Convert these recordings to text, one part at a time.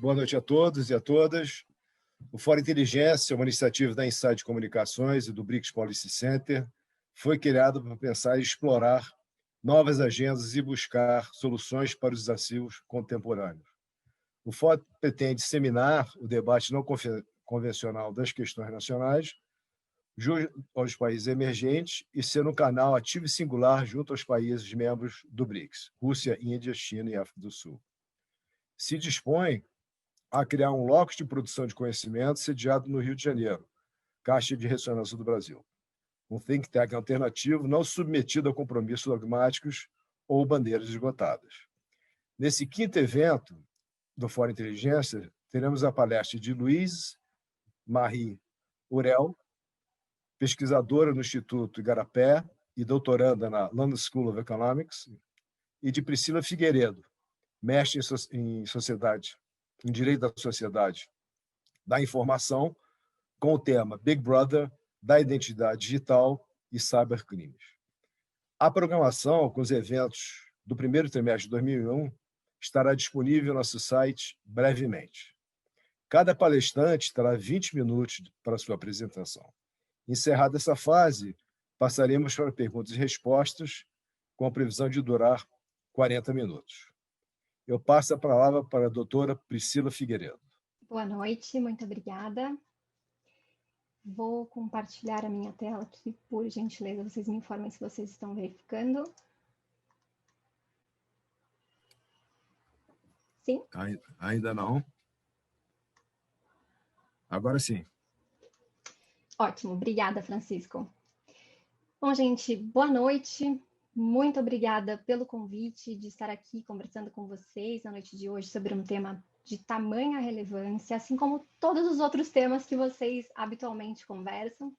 Boa noite a todos e a todas. O Fórum Inteligência, uma iniciativa da Insight Comunicações e do BRICS Policy Center, foi criado para pensar e explorar novas agendas e buscar soluções para os desafios contemporâneos. O Fórum pretende disseminar o debate não convencional das questões nacionais junto aos países emergentes e ser um canal ativo e singular junto aos países membros do BRICS, Rússia, Índia, China e África do Sul. Se dispõe a criar um locus de produção de conhecimento sediado no Rio de Janeiro, Caixa de Ressonância do Brasil. Um think tank alternativo não submetido a compromissos dogmáticos ou bandeiras esgotadas. Nesse quinto evento do Fórum Inteligência, teremos a palestra de Louise Marie Urel, pesquisadora no Instituto Igarapé e doutoranda na London School of Economics, e de Priscila Figueiredo, mestre em Direito da Sociedade da Informação, com o tema Big Brother, da Identidade Digital e Cybercrimes. A programação com os eventos do primeiro trimestre de 2001 estará disponível no nosso site brevemente. Cada palestrante terá 20 minutos para sua apresentação. Encerrada essa fase, passaremos para perguntas e respostas, com a previsão de durar 40 minutos. Eu passo a palavra para a doutora Priscila Figueiredo. Boa noite, muito obrigada. Vou compartilhar a minha tela aqui, por gentileza, vocês me informem se vocês estão verificando. Sim? Ainda não. Agora sim. Ótimo, obrigada, Francisco. Bom, gente, boa noite. Muito obrigada pelo convite de estar aqui conversando com vocês na noite de hoje sobre um tema de tamanha relevância, assim como todos os outros temas que vocês habitualmente conversam.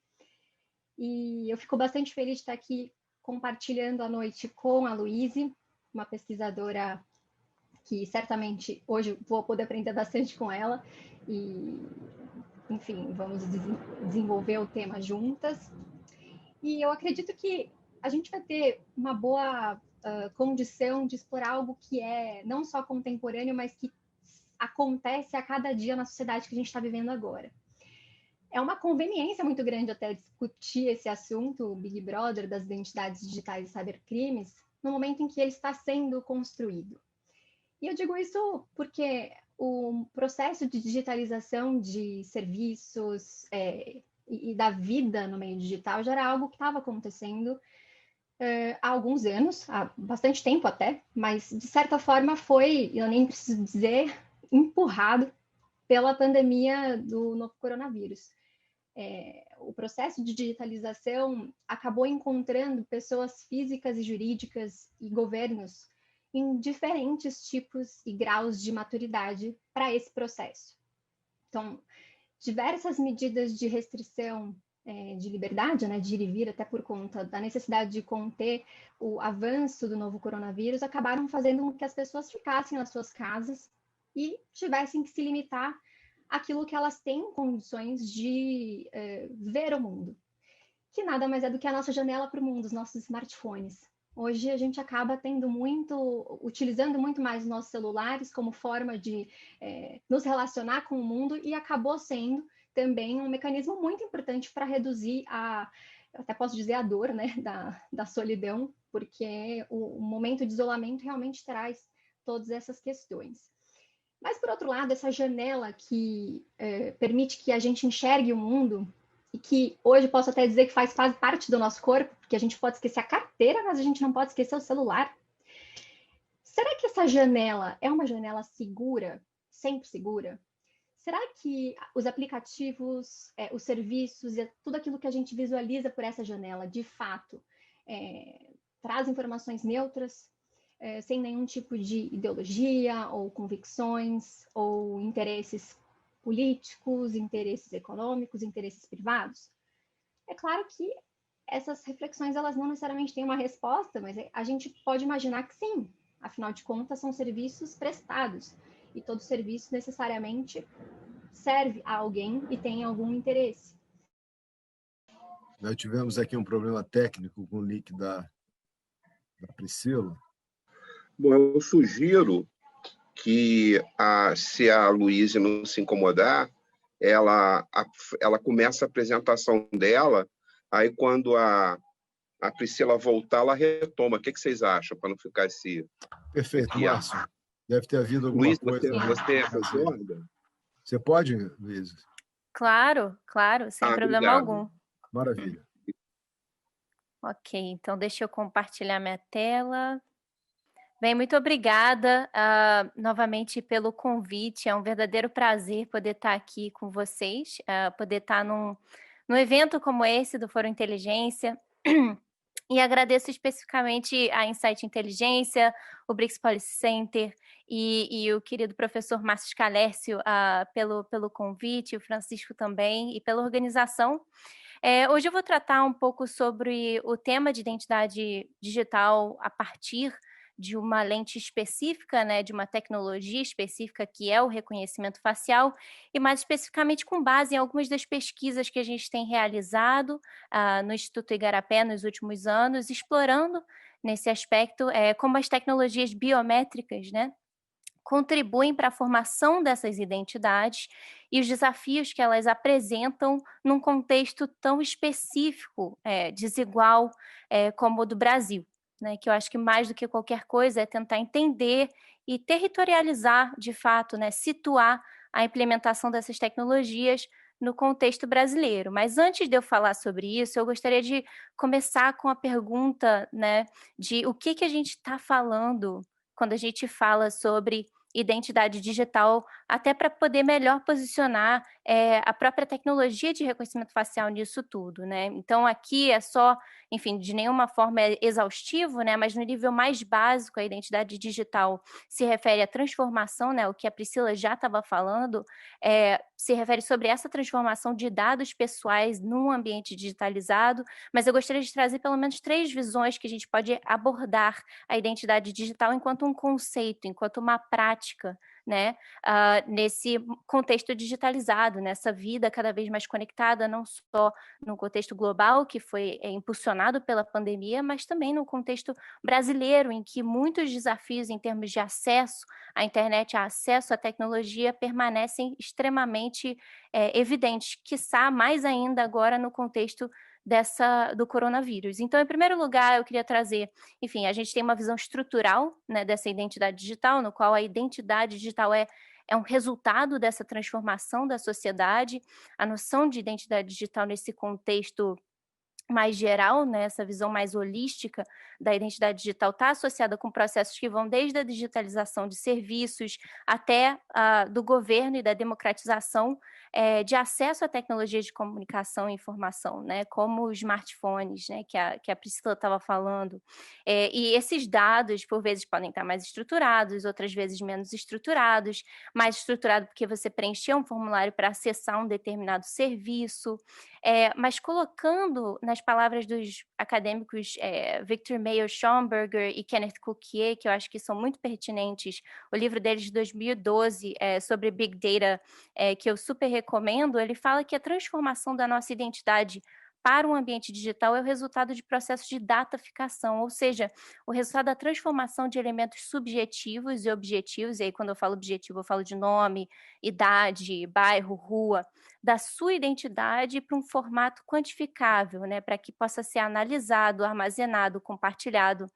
E eu fico bastante feliz de estar aqui compartilhando a noite com a Louise, uma pesquisadora que certamente hoje vou poder aprender bastante com ela. E, enfim, vamos desenvolver o tema juntas. E eu acredito que a gente vai ter uma boa condição de explorar algo que é não só contemporâneo, mas que acontece a cada dia na sociedade que a gente está vivendo agora. É uma conveniência muito grande até discutir esse assunto, o Big Brother, das identidades digitais e cybercrimes, no momento em que ele está sendo construído. E eu digo isso porque o processo de digitalização de serviços e da vida no meio digital já era algo que estava acontecendo há alguns anos, há bastante tempo até, mas de certa forma foi, eu nem preciso dizer, empurrado pela pandemia do novo coronavírus. O processo de digitalização acabou encontrando pessoas físicas e jurídicas e governos em diferentes tipos e graus de maturidade para esse processo. Então, diversas medidas de restrição de liberdade, né, de ir e vir, até por conta da necessidade de conter o avanço do novo coronavírus, acabaram fazendo com que as pessoas ficassem nas suas casas e tivessem que se limitar àquilo que elas têm condições de ver o mundo, que nada mais é do que a nossa janela para o mundo, os nossos smartphones. Hoje a gente acaba utilizando muito mais os nossos celulares como forma de nos relacionar com o mundo e acabou sendo também um mecanismo muito importante para reduzir eu até posso dizer a dor, né, da solidão, porque o momento de isolamento realmente traz todas essas questões. Mas, por outro lado, essa janela que permite que a gente enxergue o mundo, e que hoje posso até dizer que faz parte do nosso corpo, porque a gente pode esquecer a carteira, mas a gente não pode esquecer o celular. Será que essa janela é uma janela segura, sempre segura? Será que os aplicativos, os serviços e tudo aquilo que a gente visualiza por essa janela, de fato, traz informações neutras, sem nenhum tipo de ideologia ou convicções ou interesses políticos, interesses econômicos, interesses privados? É claro que essas reflexões elas não necessariamente têm uma resposta, mas a gente pode imaginar que sim. Afinal de contas, são serviços prestados e todo serviço necessariamente serve a alguém e tem algum interesse. Nós tivemos aqui um problema técnico com o link da Priscila. Bom, eu sugiro que se a Luísa não se incomodar, ela começa a apresentação dela, aí quando a Priscila voltar, ela retoma. O que vocês acham, para não ficar esse... Perfeito, Márcio. Deve ter havido alguma Luiz, coisa. você concorda? Você pode, Luiz? Claro, sem problema obrigado. algum. Maravilha. Ok, então deixa eu compartilhar minha tela. Bem, muito obrigada novamente pelo convite. É um verdadeiro prazer poder estar aqui com vocês, poder estar num evento como esse do Foro Inteligência. E agradeço especificamente a Insight Inteligência, o BRICS Policy Center e o querido professor Márcio Scalércio pelo convite, o Francisco também, e pela organização. Hoje eu vou tratar um pouco sobre o tema de identidade digital a partir de uma lente específica, né, de uma tecnologia específica que é o reconhecimento facial, e mais especificamente com base em algumas das pesquisas que a gente tem realizado no Instituto Igarapé nos últimos anos, explorando nesse aspecto como as tecnologias biométricas, né, contribuem para a formação dessas identidades e os desafios que elas apresentam num contexto tão específico, desigual, como o do Brasil, né? Que eu acho que mais do que qualquer coisa é tentar entender e territorializar, de fato, né? Situar a implementação dessas tecnologias no contexto brasileiro. Mas antes de eu falar sobre isso, eu gostaria de começar com a pergunta, né, de o que a gente está falando quando a gente fala sobre identidade digital, até para poder melhor posicionar a própria tecnologia de reconhecimento facial nisso tudo, né? Então, aqui é só, enfim, de nenhuma forma é exaustivo, né? Mas no nível mais básico, a identidade digital se refere à transformação, né? O que a Priscila já estava falando, se refere sobre essa transformação de dados pessoais num ambiente digitalizado, mas eu gostaria de trazer pelo menos 3 visões que a gente pode abordar a identidade digital enquanto um conceito, enquanto uma prática, né, nesse contexto digitalizado, nessa vida cada vez mais conectada, não só no contexto global, que foi impulsionado pela pandemia, mas também no contexto brasileiro, em que muitos desafios em termos de acesso à internet, acesso à tecnologia, permanecem extremamente evidentes, quiçá mais ainda agora no contexto do coronavírus. Então, em primeiro lugar, eu queria trazer, enfim, a gente tem uma visão estrutural, né, dessa identidade digital, no qual a identidade digital é um resultado dessa transformação da sociedade. A noção de identidade digital nesse contexto mais geral, né, essa visão mais holística da identidade digital está associada com processos que vão desde a digitalização de serviços até do governo e da democratização de acesso a tecnologias de comunicação e informação, né, como os smartphones, né, que a Priscila estava falando. E esses dados, por vezes, podem estar mais estruturados, outras vezes menos estruturados, mais estruturado porque você preencheu um formulário para acessar um determinado serviço, mas colocando nas palavras dos acadêmicos Victor Mayer Schomburger e Kenneth Cukier, que eu acho que são muito pertinentes, o livro deles de 2012 sobre Big Data, que eu super recomendo, ele fala que a transformação da nossa identidade para um ambiente digital é o resultado de processos de dataficação, ou seja, o resultado da transformação de elementos subjetivos e objetivos, e aí quando eu falo objetivo eu falo de nome, idade, bairro, rua, da sua identidade para um formato quantificável, né, para que possa ser analisado, armazenado, compartilhado.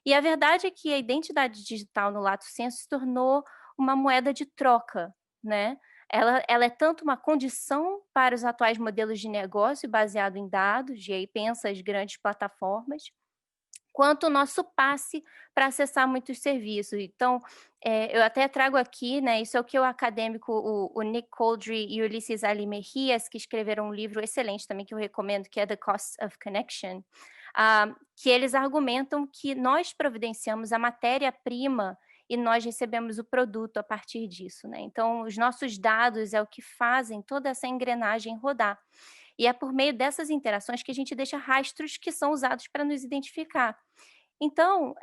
E a verdade é que a identidade digital, no lato sensu, se tornou uma moeda de troca, né? Ela é tanto uma condição para os atuais modelos de negócio baseado em dados, e aí pensa as grandes plataformas, quanto o nosso passe para acessar muitos serviços. Então, eu até trago aqui, né, isso é o que o acadêmico, o Nick Couldry e o Ulisses Ali Mejias, que escreveram um livro excelente também, que eu recomendo, que é The Cost of Connection, que eles argumentam que nós providenciamos a matéria-prima e nós recebemos o produto a partir disso, né? Então, os nossos dados é o que fazem toda essa engrenagem rodar. E é por meio dessas interações que a gente deixa rastros que são usados para nos identificar. Então,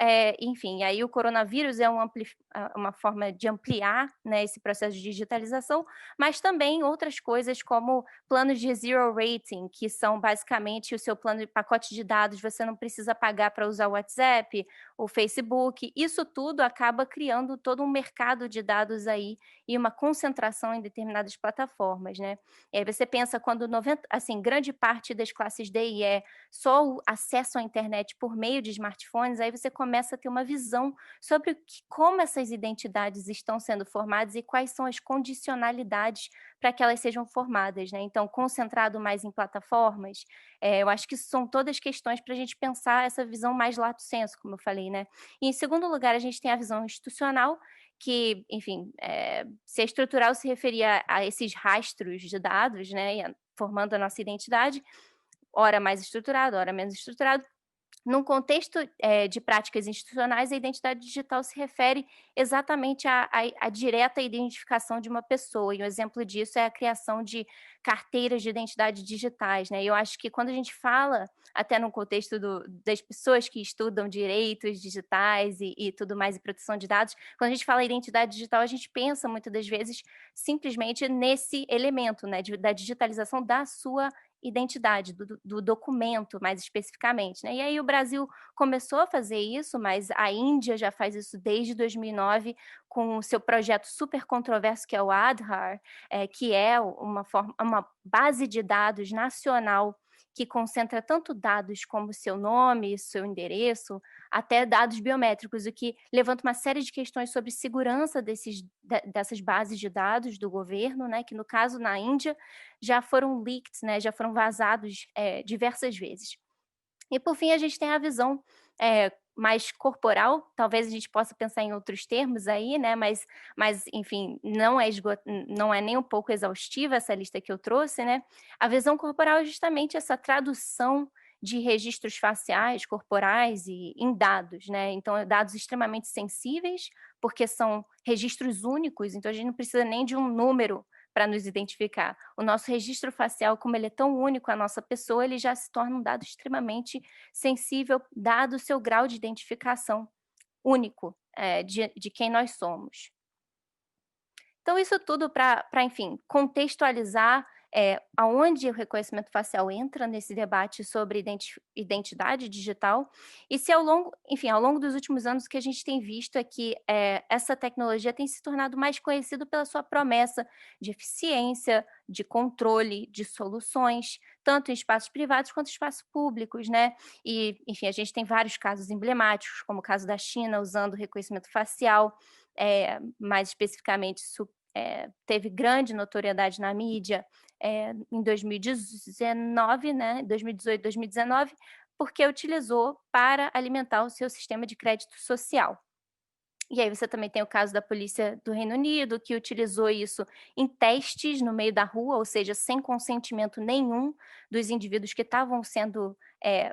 enfim, aí o coronavírus é uma forma de ampliar, né, esse processo de digitalização, mas também outras coisas como planos de zero rating, que são basicamente o seu plano de pacote de dados, você não precisa pagar para usar o WhatsApp, o Facebook, isso tudo acaba criando todo um mercado de dados aí e uma concentração em determinadas plataformas, né? E aí você pensa quando grande parte das classes D e E só o acesso à internet por meio de smartphones, aí você começa a ter uma visão sobre como essas identidades estão sendo formadas e quais são as condicionalidades para que elas sejam formadas, né? Então, concentrado mais em plataformas, eu acho que são todas questões para a gente pensar essa visão mais lato sensu, como eu falei, né? E, em segundo lugar, a gente tem a visão institucional, que, enfim, se a estrutural se referia a esses rastros de dados, né, formando a nossa identidade, ora mais estruturado, ora menos estruturado. Num contexto de práticas institucionais, a identidade digital se refere exatamente à direta identificação de uma pessoa, e um exemplo disso é a criação de carteiras de identidade digitais, né? E eu acho que quando a gente fala, até no contexto das pessoas que estudam direitos digitais e tudo mais, e proteção de dados, quando a gente fala identidade digital, a gente pensa muitas das vezes simplesmente nesse elemento, né, da digitalização da sua identidade, do documento, mais especificamente, né? E aí o Brasil começou a fazer isso, mas a Índia já faz isso desde 2009, com o seu projeto super controverso, que é o Aadhaar, que é uma base de dados nacional que concentra tanto dados como seu nome, seu endereço, até dados biométricos, o que levanta uma série de questões sobre segurança dessas bases de dados do governo, né, que no caso na Índia já foram leaked, né, já foram vazados diversas vezes. E por fim a gente tem a visão mais corporal, talvez a gente possa pensar em outros termos aí, né, mas enfim, não é nem um pouco exaustiva essa lista que eu trouxe, né? A visão corporal é justamente essa tradução de registros faciais, corporais e em dados, né? Então, dados extremamente sensíveis, porque são registros únicos, então a gente não precisa nem de um número para nos identificar. O nosso registro facial, como ele é tão único à nossa pessoa, ele já se torna um dado extremamente sensível, dado o seu grau de identificação único de quem nós somos. Então, isso tudo para, enfim, contextualizar aonde o reconhecimento facial entra nesse debate sobre identidade digital, e se ao longo dos últimos anos, o que a gente tem visto é que essa tecnologia tem se tornado mais conhecida pela sua promessa de eficiência, de controle, de soluções, tanto em espaços privados quanto em espaços públicos, né? E, enfim, a gente tem vários casos emblemáticos, como o caso da China usando reconhecimento facial, mais especificamente teve grande notoriedade na mídia em 2019, né, 2018, 2019, porque utilizou para alimentar o seu sistema de crédito social. E aí você também tem o caso da polícia do Reino Unido, que utilizou isso em testes no meio da rua, ou seja, sem consentimento nenhum dos indivíduos que estavam sendo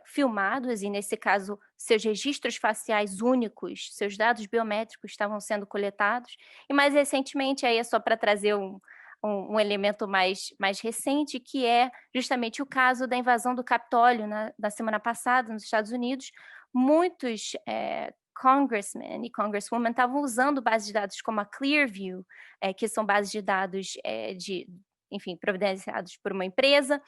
filmados, e nesse caso, seus registros faciais únicos, seus dados biométricos estavam sendo coletados. E mais recentemente, aí é só para trazer um elemento mais recente, que é justamente o caso da invasão do Capitólio na semana passada, nos Estados Unidos. Muitos congressmen e congresswomen estavam usando bases de dados como a Clearview, que são bases de dados enfim, providenciados por uma empresa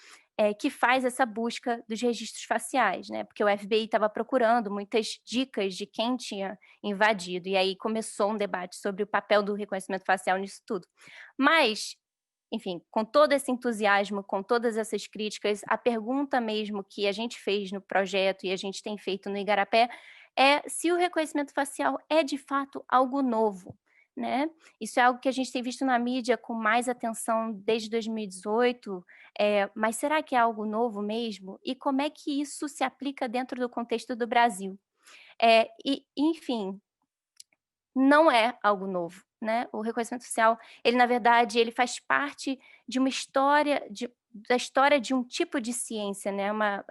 que faz essa busca dos registros faciais, né? Porque o FBI estava procurando muitas dicas de quem tinha invadido, e aí começou um debate sobre o papel do reconhecimento facial nisso tudo. Mas, enfim, com todo esse entusiasmo, com todas essas críticas, a pergunta mesmo que a gente fez no projeto e a gente tem feito no Igarapé é se o reconhecimento facial é de fato algo novo, né? Isso é algo que a gente tem visto na mídia com mais atenção desde 2018, mas será que é algo novo mesmo? E como é que isso se aplica dentro do contexto do Brasil? Enfim, não é algo novo, né? O reconhecimento facial, ele na verdade, ele faz parte de uma história, da história de um tipo de ciência, né,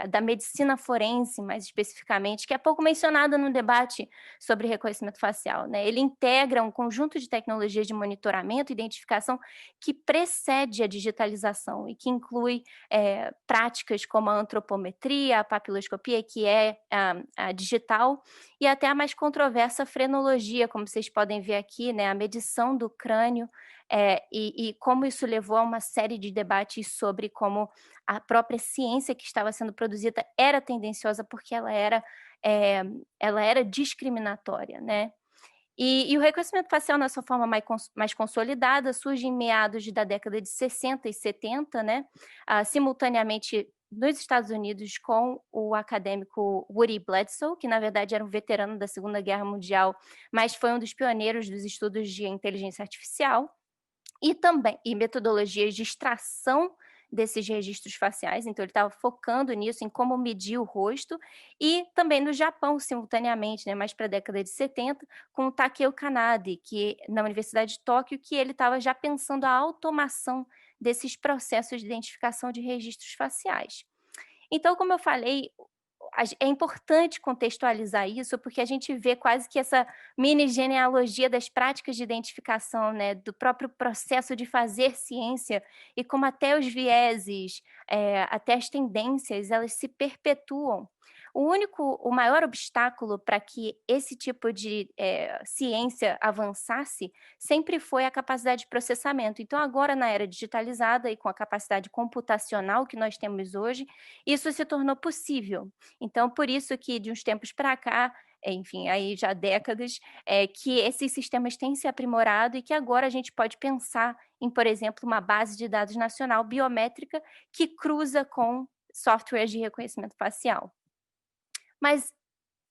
da medicina forense, mais especificamente, que é pouco mencionada no debate sobre reconhecimento facial, né? Ele integra um conjunto de tecnologias de monitoramento e identificação que precede a digitalização e que inclui práticas como a antropometria, a papiloscopia, que é a digital, e até a mais controversa frenologia, como vocês podem ver aqui, né, a medição do crânio, e como isso levou a uma série de debates sobre como a própria ciência que estava sendo produzida era tendenciosa porque ela era discriminatória, né? E o reconhecimento facial, na sua forma mais consolidada, surge em meados da década de 60 e 70, né? Simultaneamente nos Estados Unidos com o acadêmico Woody Bledsoe, que na verdade era um veterano da Segunda Guerra Mundial, mas foi um dos pioneiros dos estudos de inteligência artificial, e metodologias de extração desses registros faciais, então ele estava focando nisso, em como medir o rosto, e também no Japão, simultaneamente, né, mais para a década de 70, com o Takeo Kanade, que, na Universidade de Tóquio, que ele estava já pensando a automação desses processos de identificação de registros faciais. Então, como eu falei, é importante contextualizar isso, porque a gente vê quase que essa mini genealogia das práticas de identificação, né, do próprio processo de fazer ciência, e como até os vieses, até as tendências, elas se perpetuam. O maior obstáculo para que esse tipo de ciência avançasse sempre foi a capacidade de processamento. Então, agora, na era digitalizada e com a capacidade computacional que nós temos hoje, isso se tornou possível. Então, por isso que, de uns tempos para cá, enfim, aí já há décadas, que esses sistemas têm se aprimorado e que agora a gente pode pensar em, por exemplo, uma base de dados nacional biométrica que cruza com softwares de reconhecimento facial. Mas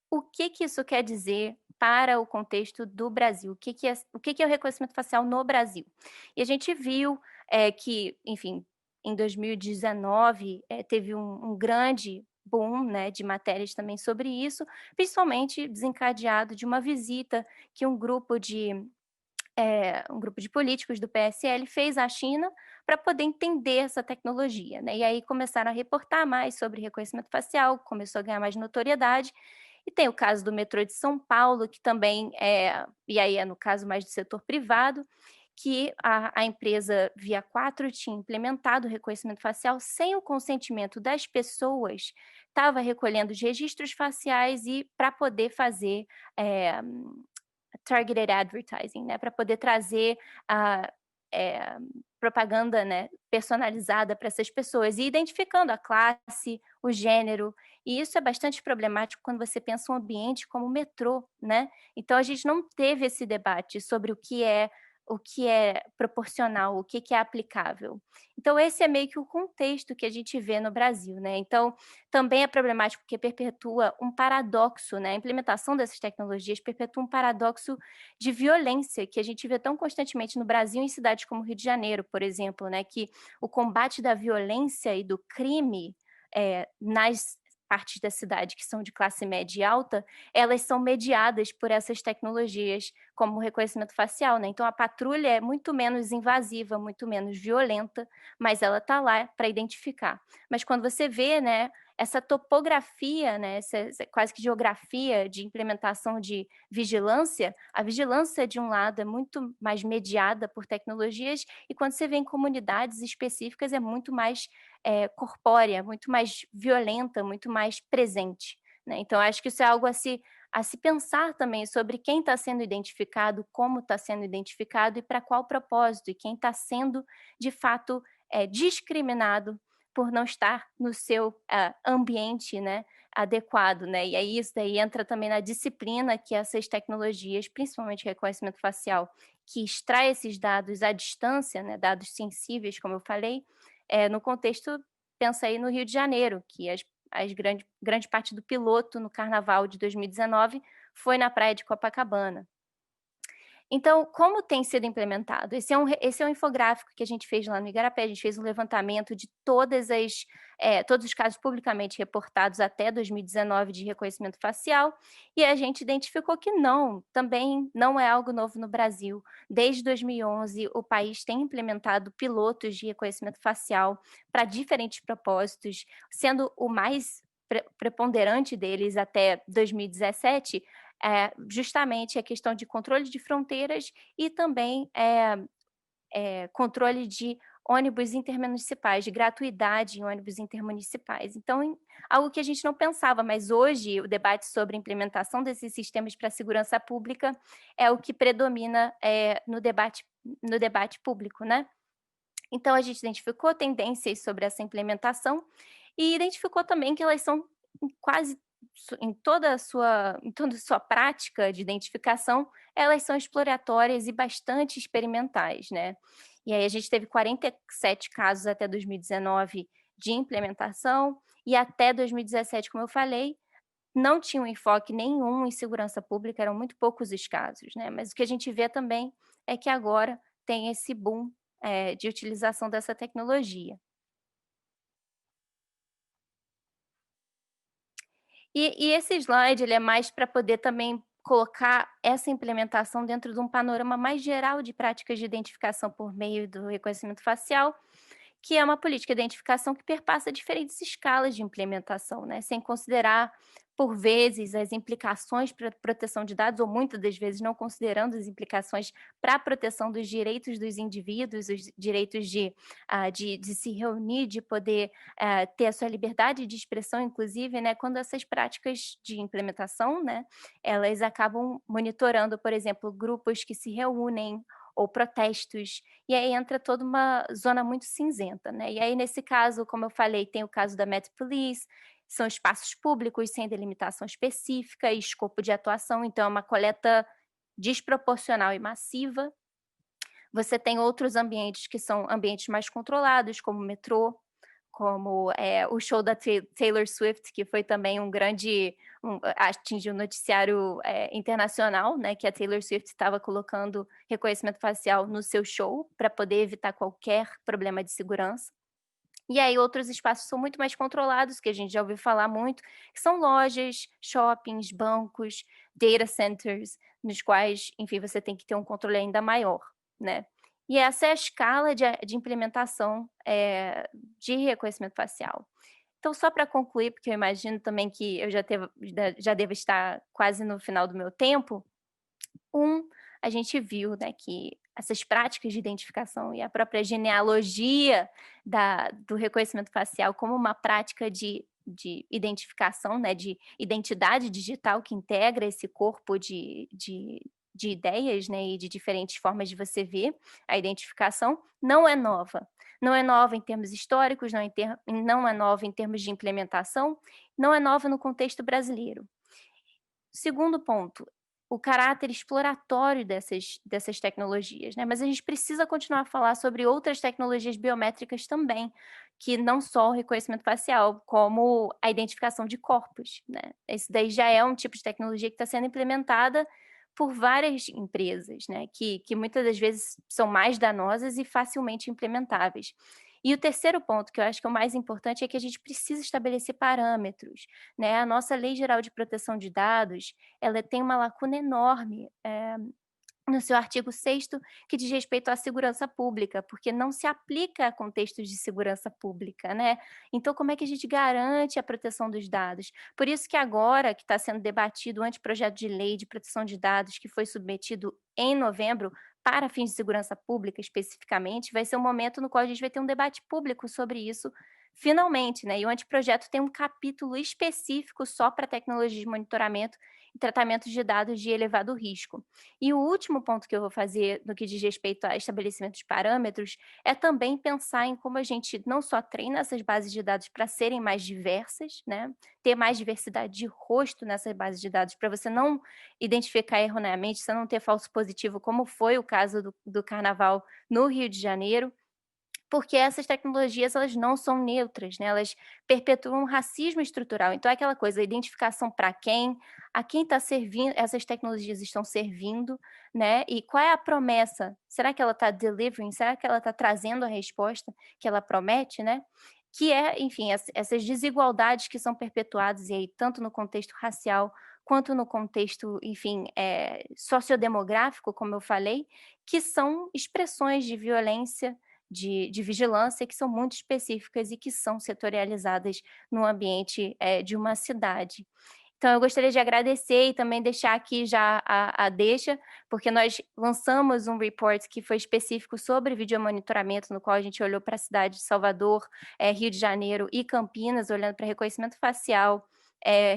o que isso quer dizer para o contexto do Brasil? O que é o reconhecimento facial no Brasil? E a gente viu que, enfim, em 2019 teve um grande boom, né, de matérias também sobre isso, principalmente desencadeado de uma visita que um grupo de políticos do PSL fez à China para poder entender essa tecnologia, né? E aí começaram a reportar mais sobre reconhecimento facial, começou a ganhar mais notoriedade. E tem o caso do metrô de São Paulo, que também e aí é no caso mais do setor privado, que a empresa Via 4 tinha implementado o reconhecimento facial sem o consentimento das pessoas, estava recolhendo os registros faciais e para poder fazer targeted advertising, né, para poder trazer a propaganda, né, personalizada para essas pessoas e identificando a classe, o gênero, e isso é bastante problemático quando você pensa um ambiente como o metrô, né? Então a gente não teve esse debate sobre o que é proporcional, o que é aplicável. Então, esse é meio que o contexto que a gente vê no Brasil, né? Então, também é problemático porque perpetua um paradoxo, né? A implementação dessas tecnologias perpetua um paradoxo de violência que a gente vê tão constantemente no Brasil, em cidades como Rio de Janeiro, por exemplo, né? Que o combate da violência e do crime nas partes da cidade que são de classe média e alta, elas são mediadas por essas tecnologias, como o reconhecimento facial, né? Então, a patrulha é muito menos invasiva, muito menos violenta, mas ela está lá para identificar. Mas quando você vê, né, essa topografia, né, essa quase que geografia de implementação de vigilância, a vigilância, de um lado, é muito mais mediada por tecnologias, e quando você vê em comunidades específicas, é muito mais corpórea, muito mais violenta, muito mais presente, né? Então, acho que isso é algo a se pensar também sobre quem está sendo identificado, como está sendo identificado e para qual propósito, e quem está sendo, de fato, discriminado por não estar no seu ambiente, né, adequado, né? E aí isso daí entra também na disciplina que essas tecnologias, principalmente reconhecimento facial, que extrai esses dados à distância, né, dados sensíveis, como eu falei, no contexto, pensa aí no Rio de Janeiro, que grande parte do piloto no Carnaval de 2019 foi na praia de Copacabana. Então, como tem sido implementado? Esse é um infográfico que a gente fez lá no Igarapé. A gente fez um levantamento de todos os casos publicamente reportados até 2019 de reconhecimento facial, e a gente identificou que também não é algo novo no Brasil. Desde 2011, o país tem implementado pilotos de reconhecimento facial para diferentes propósitos, sendo o mais preponderante deles até 2017, justamente a questão de controle de fronteiras e também controle de ônibus intermunicipais, de gratuidade em ônibus intermunicipais. Então, algo que a gente não pensava, mas hoje o debate sobre a implementação desses sistemas para a segurança pública é o que predomina no debate público, né? Então, a gente identificou tendências sobre essa implementação e identificou também que elas são quase em toda a sua prática de identificação, elas são exploratórias e bastante experimentais, né? E aí a gente teve 47 casos até 2019 de implementação, e até 2017, como eu falei, não tinha um enfoque nenhum em segurança pública, eram muito poucos os casos, né? Mas o que a gente vê também é que agora tem esse boom de utilização dessa tecnologia. E esse slide ele é mais para poder também colocar essa implementação dentro de um panorama mais geral de práticas de identificação por meio do reconhecimento facial, que é uma política de identificação que perpassa diferentes escalas de implementação, né? Sem considerar, por vezes, as implicações para a proteção de dados, ou muitas das vezes não considerando as implicações para a proteção dos direitos dos indivíduos, os direitos de se reunir, de poder ter a sua liberdade de expressão, inclusive, né? Quando essas práticas de implementação, né, elas acabam monitorando, por exemplo, grupos que se reúnem, ou protestos, e aí entra toda uma zona muito cinzenta, né? E aí, nesse caso, como eu falei, tem o caso da Met Police, são espaços públicos sem delimitação específica e escopo de atuação, então é uma coleta desproporcional e massiva. Você tem outros ambientes que são ambientes mais controlados, como o metrô, como o show da Taylor Swift, que foi também atingiu um noticiário internacional, né, que a Taylor Swift estava colocando reconhecimento facial no seu show para poder evitar qualquer problema de segurança. E aí outros espaços são muito mais controlados, que a gente já ouviu falar muito, que são lojas, shoppings, bancos, data centers, nos quais, enfim, você tem que ter um controle ainda maior, né? E essa é a escala de implementação de reconhecimento facial. Então, só para concluir, porque eu imagino também que eu já devo estar quase no final do meu tempo, a gente viu, né, que essas práticas de identificação e a própria genealogia do reconhecimento facial como uma prática de identificação, né, de identidade digital que integra esse corpo de ideias, né, e de diferentes formas de você ver a identificação, não é nova. Não é nova em termos históricos, não é nova em termos de implementação, não é nova no contexto brasileiro. Segundo ponto, o caráter exploratório dessas tecnologias, né? Mas a gente precisa continuar a falar sobre outras tecnologias biométricas também, que não só o reconhecimento facial, como a identificação de corpos, né? Esse daí já é um tipo de tecnologia que está sendo implementada por várias empresas, né? Que muitas das vezes são mais danosas e facilmente implementáveis. E o terceiro ponto, que eu acho que é o mais importante, é que a gente precisa estabelecer parâmetros, né? A nossa Lei Geral de Proteção de Dados, ela tem uma lacuna enorme no seu artigo 6º, que diz respeito à segurança pública, porque não se aplica a contextos de segurança pública, né? Então, como é que a gente garante a proteção dos dados? Por isso que agora, que está sendo debatido o anteprojeto de lei de proteção de dados, que foi submetido em novembro, para fins de segurança pública especificamente, vai ser um momento no qual a gente vai ter um debate público sobre isso, finalmente, né? E o anteprojeto tem um capítulo específico só para tecnologia de monitoramento e tratamento de dados de elevado risco. E o último ponto que eu vou fazer no que diz respeito a estabelecimento de parâmetros é também pensar em como a gente não só treina essas bases de dados para serem mais diversas, né? Ter mais diversidade de rosto nessas bases de dados, para você não identificar erroneamente, você não ter falso positivo, como foi o caso do Carnaval no Rio de Janeiro, porque essas tecnologias elas não são neutras, né? Elas perpetuam racismo estrutural. Então é aquela coisa, a identificação para quem, a quem está servindo, essas tecnologias estão servindo, né? E qual é a promessa? Será que ela está delivering? Será que ela está trazendo a resposta que ela promete, né? Que é, enfim, essas desigualdades que são perpetuadas, e aí, tanto no contexto racial, quanto no contexto, enfim, sociodemográfico, como eu falei, que são expressões de violência, de vigilância, que são muito específicas e que são setorializadas no ambiente de uma cidade. Então, eu gostaria de agradecer e também deixar aqui já a deixa, porque nós lançamos um report que foi específico sobre videomonitoramento, no qual a gente olhou para a cidade de Salvador, Rio de Janeiro e Campinas, olhando para reconhecimento facial,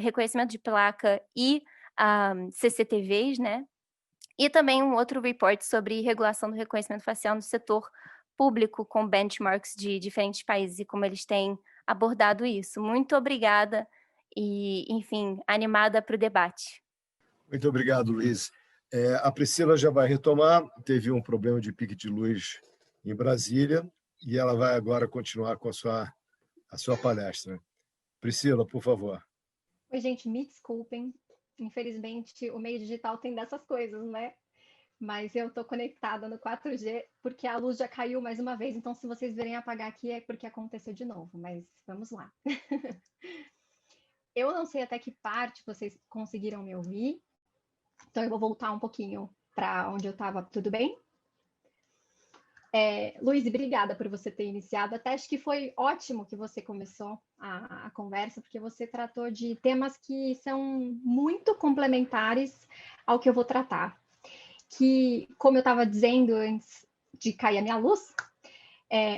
reconhecimento de placa e CCTVs, né? E também um outro report sobre regulação do reconhecimento facial no setor público, com benchmarks de diferentes países e como eles têm abordado isso. Muito obrigada e, enfim, animada para o debate. Muito obrigado, Luiz. A Priscila já vai retomar, teve um problema de pique de luz em Brasília e ela vai agora continuar com a sua palestra. Priscila, por favor. Oi, gente, me desculpem. Infelizmente, o meio digital tem dessas coisas, né? Mas eu estou conectada no 4G porque a luz já caiu mais uma vez. Então, se vocês verem apagar aqui, é porque aconteceu de novo. Mas vamos lá. Eu não sei até que parte vocês conseguiram me ouvir. Então, eu vou voltar um pouquinho para onde eu estava. Tudo bem? Luiz, obrigada por você ter iniciado. Até acho que foi ótimo que você começou a conversa, porque você tratou de temas que são muito complementares ao que eu vou tratar. Que, como eu estava dizendo antes de cair a minha luz,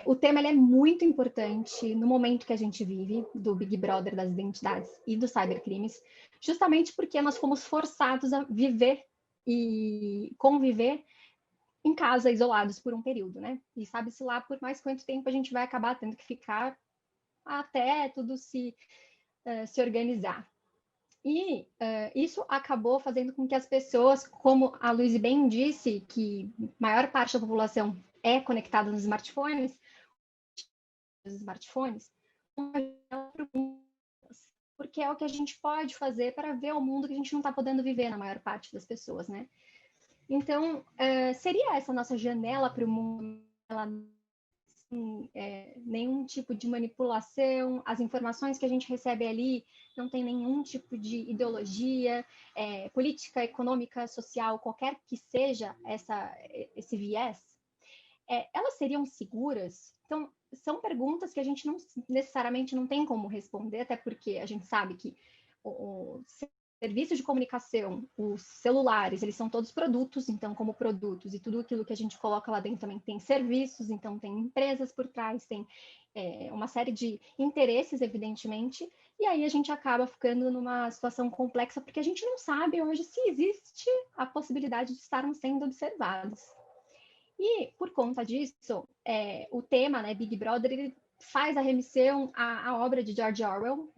o tema ele é muito importante no momento que a gente vive, do Big Brother das identidades e dos cybercrimes, justamente porque nós fomos forçados a viver e conviver em casa, isolados por um período, né? E sabe-se lá por mais quanto tempo a gente vai acabar tendo que ficar até tudo se organizar. E isso acabou fazendo com que as pessoas, como a Luiz bem disse, que a maior parte da população é conectada nos smartphones, porque é o que a gente pode fazer para ver o mundo que a gente não está podendo viver na maior parte das pessoas, né? Então, seria essa nossa janela para o mundo, nenhum tipo de manipulação, as informações que a gente recebe ali não tem nenhum tipo de ideologia, política, econômica, social, qualquer que seja esse viés, elas seriam seguras? Então, são perguntas que a gente não necessariamente não tem como responder, até porque a gente sabe que o serviço de comunicação, os celulares, eles são todos produtos, então como produtos, e tudo aquilo que a gente coloca lá dentro também tem serviços, então tem empresas por trás, tem uma série de interesses, evidentemente, e aí a gente acaba ficando numa situação complexa, porque a gente não sabe hoje se existe a possibilidade de estarmos sendo observados. E, por conta disso, o tema, né, Big Brother, ele faz a remissão à obra de George Orwell,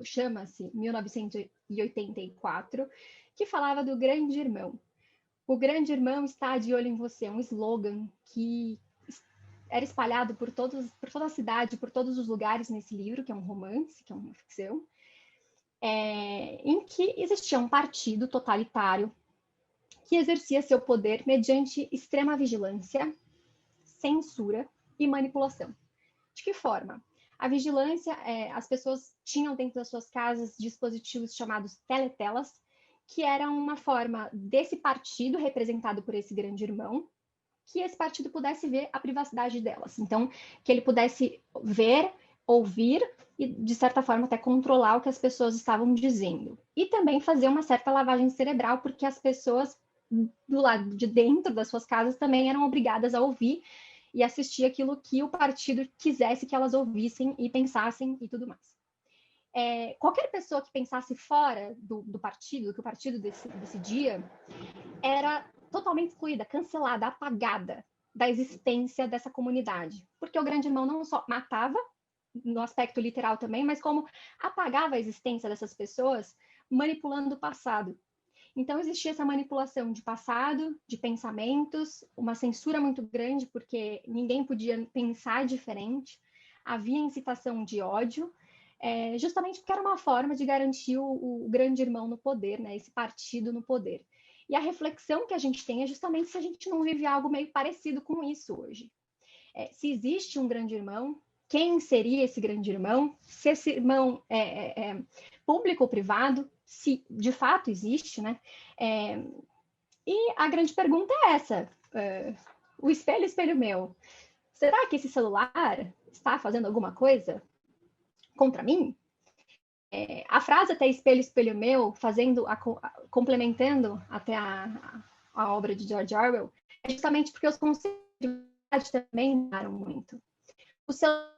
chama-se 1984, que falava do grande irmão. O grande irmão está de olho em você, um slogan que era espalhado por toda a cidade, por todos os lugares nesse livro, que é um romance, que é uma ficção, em que existia um partido totalitário que exercia seu poder mediante extrema vigilância, censura e manipulação. De que forma? A vigilância, as pessoas tinham dentro das suas casas dispositivos chamados teletelas, que eram uma forma desse partido, representado por esse grande irmão, que esse partido pudesse ver a privacidade delas. Então, que ele pudesse ver, ouvir e, de certa forma, até controlar o que as pessoas estavam dizendo. E também fazer uma certa lavagem cerebral, porque as pessoas do lado de dentro das suas casas também eram obrigadas a ouvir e assistir aquilo que o partido quisesse que elas ouvissem e pensassem e tudo mais. Qualquer pessoa que pensasse fora do partido, do que o partido decidia, era totalmente excluída, cancelada, apagada da existência dessa comunidade. Porque o grande irmão não só matava, no aspecto literal também, mas como apagava a existência dessas pessoas, manipulando o passado. Então, existia essa manipulação de passado, de pensamentos, uma censura muito grande, porque ninguém podia pensar diferente, havia incitação de ódio, justamente porque era uma forma de garantir o grande irmão no poder, né? Esse partido no poder. E a reflexão que a gente tem é justamente se a gente não vive algo meio parecido com isso hoje. Se existe um grande irmão, quem seria esse grande irmão? Se esse irmão é público ou privado? Se de fato existe, né? E a grande pergunta é essa: o espelho, espelho meu, será que esse celular está fazendo alguma coisa contra mim? A frase até espelho, espelho meu, complementando até a obra de George Orwell, é justamente porque os conceitos de verdade também mudaram muito. O celular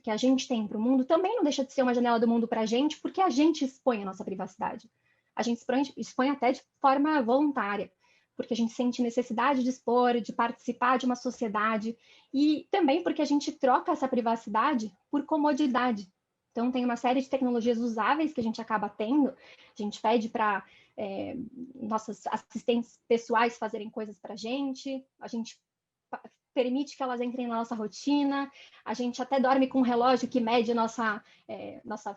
que a gente tem para o mundo também não deixa de ser uma janela do mundo para a gente, porque a gente expõe a nossa privacidade. A gente expõe até de forma voluntária, porque a gente sente necessidade de expor, de participar de uma sociedade, e também porque a gente troca essa privacidade por comodidade. Então, tem uma série de tecnologias usáveis que a gente acaba tendo, a gente pede para nossos assistentes pessoais fazerem coisas para a gente permite que elas entrem na nossa rotina, a gente até dorme com um relógio que mede nossa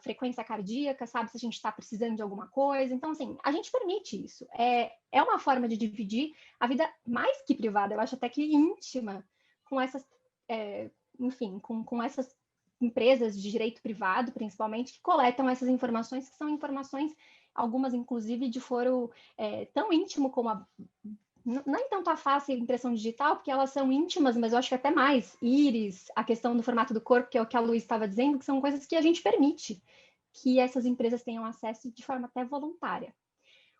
frequência cardíaca, sabe se a gente está precisando de alguma coisa. Então, assim, a gente permite isso. É uma forma de dividir a vida mais que privada, eu acho até que íntima, com essas, enfim, com essas empresas de direito privado, principalmente, que coletam essas informações, que são informações, algumas, inclusive, de foro tão íntimo como nem tanto a face e a impressão digital, porque elas são íntimas, mas eu acho que até mais. Íris, a questão do formato do corpo, que é o que a Luísa estava dizendo, que são coisas que a gente permite que essas empresas tenham acesso de forma até voluntária.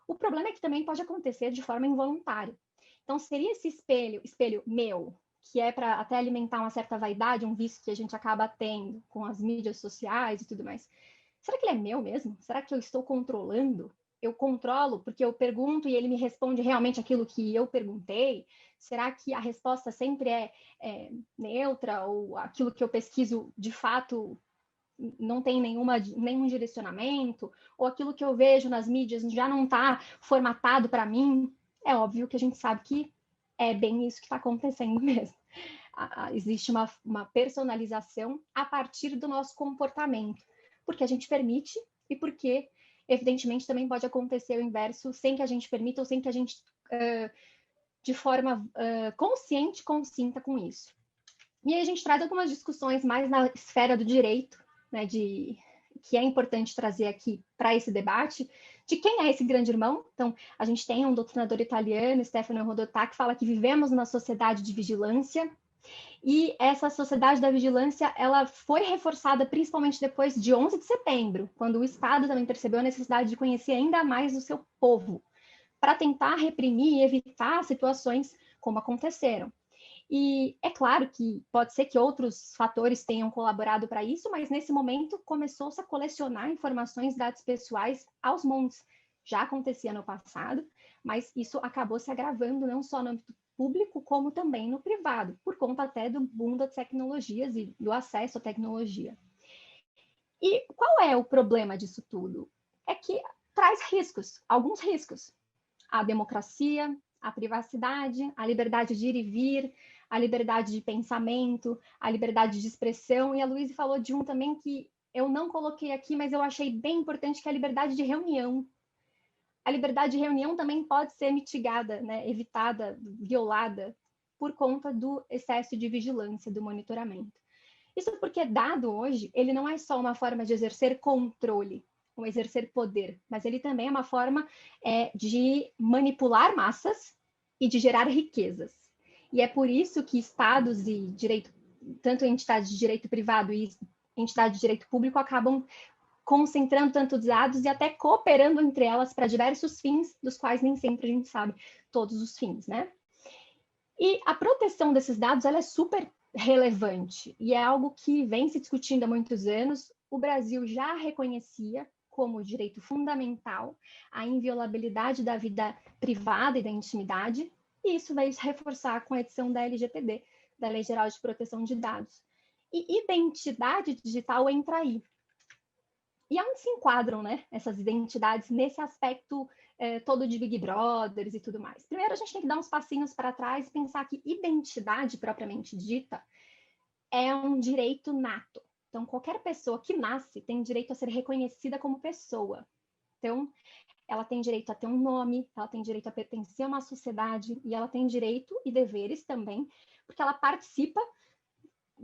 O problema é que também pode acontecer de forma involuntária. Então, seria esse espelho meu, que é para até alimentar uma certa vaidade, um vício que a gente acaba tendo com as mídias sociais e tudo mais. Será que ele é meu mesmo? Será que eu estou controlando? Eu controlo porque eu pergunto e ele me responde realmente aquilo que eu perguntei? Será que a resposta sempre é neutra ou aquilo que eu pesquiso de fato não tem nenhum direcionamento? Ou aquilo que eu vejo nas mídias já não está formatado para mim? É óbvio que a gente sabe que é bem isso que está acontecendo mesmo. Existe uma personalização a partir do nosso comportamento, porque a gente permite e porque, evidentemente, também pode acontecer o inverso sem que a gente permita ou sem que a gente, de forma consciente, consinta com isso. E aí a gente traz algumas discussões mais na esfera do direito, né, que é importante trazer aqui para esse debate, de quem é esse grande irmão. Então, a gente tem um doutrinador italiano, Stefano Rodotà, que fala que vivemos numa sociedade de vigilância, e essa sociedade da vigilância, ela foi reforçada principalmente depois de 11 de setembro, quando o Estado também percebeu a necessidade de conhecer ainda mais o seu povo, para tentar reprimir e evitar situações como aconteceram. E é claro que pode ser que outros fatores tenham colaborado para isso, mas nesse momento começou-se a colecionar informações, dados pessoais aos montes. Já acontecia no passado, mas isso acabou se agravando não só no âmbito público, como também no privado, por conta até do boom das tecnologias e do acesso à tecnologia. E qual é o problema disso tudo? É que traz riscos, alguns riscos. A democracia, a privacidade, a liberdade de ir e vir, a liberdade de pensamento, a liberdade de expressão. E a Luísa falou de um também que eu não coloquei aqui, mas eu achei bem importante, que é a liberdade de reunião. A liberdade de reunião também pode ser mitigada, né, evitada, violada, por conta do excesso de vigilância, do monitoramento. Isso porque dado hoje, ele não é só uma forma de exercer controle, ou exercer poder, mas ele também é uma forma de manipular massas e de gerar riquezas. E é por isso que estados e direito, tanto entidades de direito privado e entidades de direito público, acabam concentrando tantos dados e até cooperando entre elas para diversos fins, dos quais nem sempre a gente sabe todos os fins, né? E a proteção desses dados, ela é super relevante e é algo que vem se discutindo há muitos anos. O Brasil já reconhecia como direito fundamental a inviolabilidade da vida privada e da intimidade, e isso veio se reforçar com a edição da LGPD, da Lei Geral de Proteção de Dados. E identidade digital entra aí. E onde se enquadram, né, essas identidades nesse aspecto todo de Big Brothers e tudo mais? Primeiro, a gente tem que dar uns passinhos para trás e pensar que identidade propriamente dita é um direito nato. Então, qualquer pessoa que nasce tem direito a ser reconhecida como pessoa. Então, ela tem direito a ter um nome, ela tem direito a pertencer a uma sociedade e ela tem direito e deveres também, porque ela participa.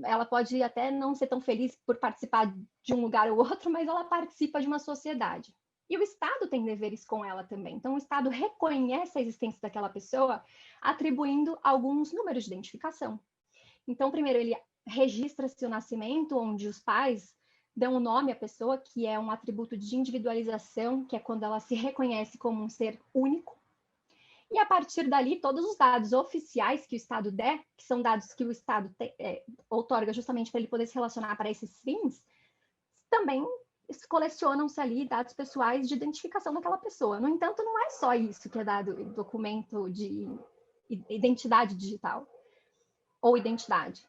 Ela pode até não ser tão feliz por participar de um lugar ou outro, mas ela participa de uma sociedade. E o Estado tem deveres com ela também. Então, o Estado reconhece a existência daquela pessoa, atribuindo alguns números de identificação. Então, primeiro, ele registra-se o nascimento, onde os pais dão o nome à pessoa, que é um atributo de individualização, que é quando ela se reconhece como um ser único. E a partir dali, todos os dados oficiais que o Estado der, que são dados que o Estado outorga justamente para ele poder se relacionar para esses fins, também colecionam-se ali dados pessoais de identificação daquela pessoa. No entanto, não é só isso que é dado em documento de identidade digital ou identidade.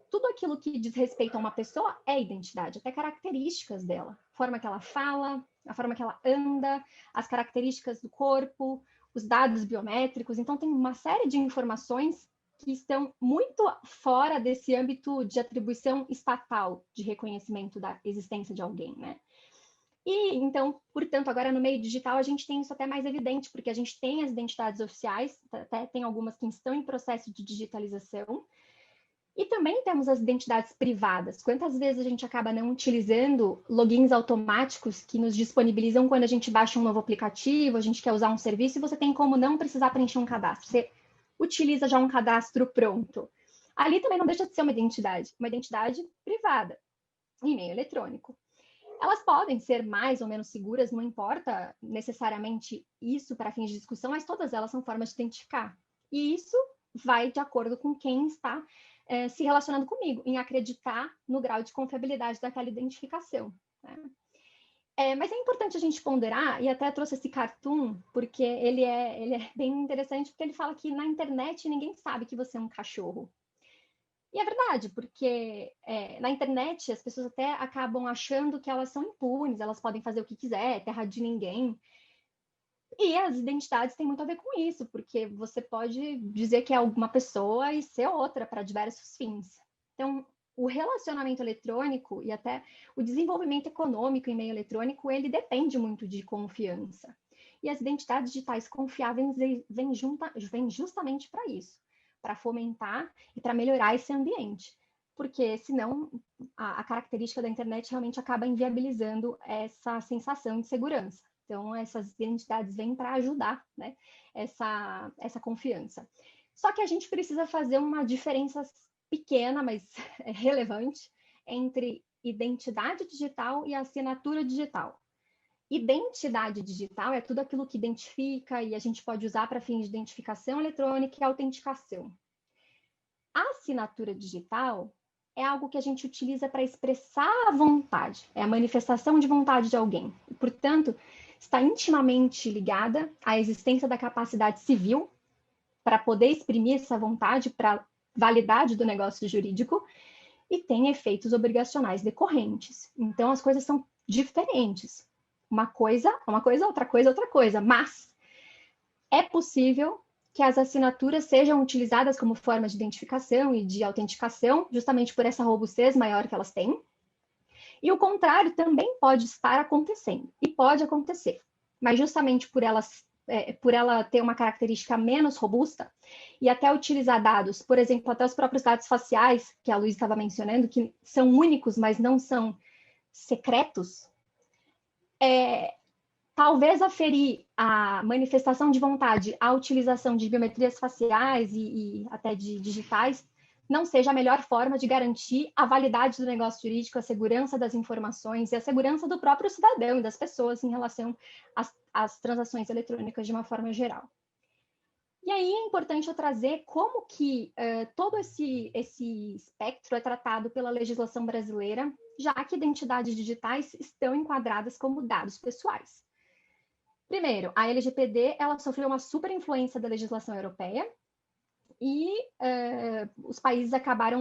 Tudo aquilo que diz respeito a uma pessoa é identidade, até características dela. A forma que ela fala, a forma que ela anda, as características do corpo, os dados biométricos. Então, tem uma série de informações que estão muito fora desse âmbito de atribuição estatal de reconhecimento da existência de alguém, né? E, então, portanto, agora no meio digital a gente tem isso até mais evidente, porque a gente tem as identidades oficiais, até tem algumas que estão em processo de digitalização, e também temos as identidades privadas. Quantas vezes a gente acaba não utilizando logins automáticos que nos disponibilizam quando a gente baixa um novo aplicativo, a gente quer usar um serviço e você tem como não precisar preencher um cadastro. Você utiliza já um cadastro pronto. Ali também não deixa de ser uma identidade privada, e-mail eletrônico. Elas podem ser mais ou menos seguras, não importa necessariamente isso para fins de discussão, mas todas elas são formas de identificar. E isso vai de acordo com quem está se relacionando comigo, em acreditar no grau de confiabilidade daquela identificação, né? Mas é importante a gente ponderar, e até trouxe esse cartoon, porque ele é bem interessante, porque ele fala que na internet ninguém sabe que você é um cachorro. E é verdade, porque na internet as pessoas até acabam achando que elas são impunes, elas podem fazer o que quiser, é terra de ninguém. E as identidades têm muito a ver com isso, porque você pode dizer que é alguma pessoa e ser outra para diversos fins. Então, o relacionamento eletrônico e até o desenvolvimento econômico em meio eletrônico, ele depende muito de confiança. E as identidades digitais confiáveis vêm justamente para isso, para fomentar e para melhorar esse ambiente. Porque senão a característica da internet realmente acaba inviabilizando essa sensação de segurança. Então, essas identidades vêm para ajudar, né, essa confiança. Só que a gente precisa fazer uma diferença pequena, mas relevante, entre identidade digital e assinatura digital. Identidade digital é tudo aquilo que identifica e a gente pode usar para fins de identificação eletrônica e autenticação. A assinatura digital é algo que a gente utiliza para expressar a vontade, é a manifestação de vontade de alguém. E, portanto, está intimamente ligada à existência da capacidade civil para poder exprimir essa vontade para validade do negócio jurídico e tem efeitos obrigacionais decorrentes. Então, as coisas são diferentes. Uma coisa, outra coisa. Mas é possível que as assinaturas sejam utilizadas como forma de identificação e de autenticação, justamente por essa robustez maior que elas têm. E o contrário também pode estar acontecendo, e pode acontecer. Mas justamente por ela ter uma característica menos robusta, e até utilizar dados, por exemplo, até os próprios dados faciais, que a Luísa estava mencionando, que são únicos, mas não são secretos, talvez aferir a manifestação de vontade à utilização de biometrias faciais e até de digitais não seja a melhor forma de garantir a validade do negócio jurídico, a segurança das informações e a segurança do próprio cidadão e das pessoas em relação às transações eletrônicas de uma forma geral. E aí é importante eu trazer como que todo esse espectro é tratado pela legislação brasileira, já que identidades digitais estão enquadradas como dados pessoais. Primeiro, a LGPD ela sofreu uma super influência da legislação europeia, e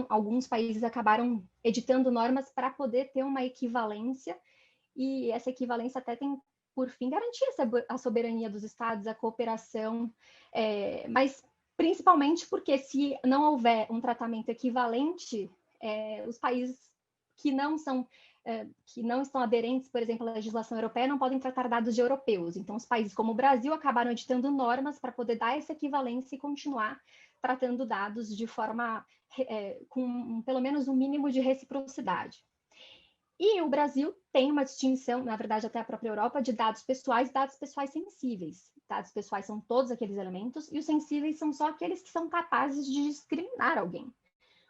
alguns países acabaram editando normas para poder ter uma equivalência e essa equivalência até tem, por fim, garantir a soberania dos estados, a cooperação, mas principalmente porque se não houver um tratamento equivalente, os países que não estão aderentes, por exemplo, à legislação europeia, não podem tratar dados de europeus. Então, os países como o Brasil acabaram editando normas para poder dar essa equivalência e continuar tratando dados de forma com pelo menos um mínimo de reciprocidade. E o Brasil tem uma distinção, na verdade até a própria Europa, de dados pessoais e dados pessoais sensíveis. Dados pessoais são todos aqueles elementos e os sensíveis são só aqueles que são capazes de discriminar alguém,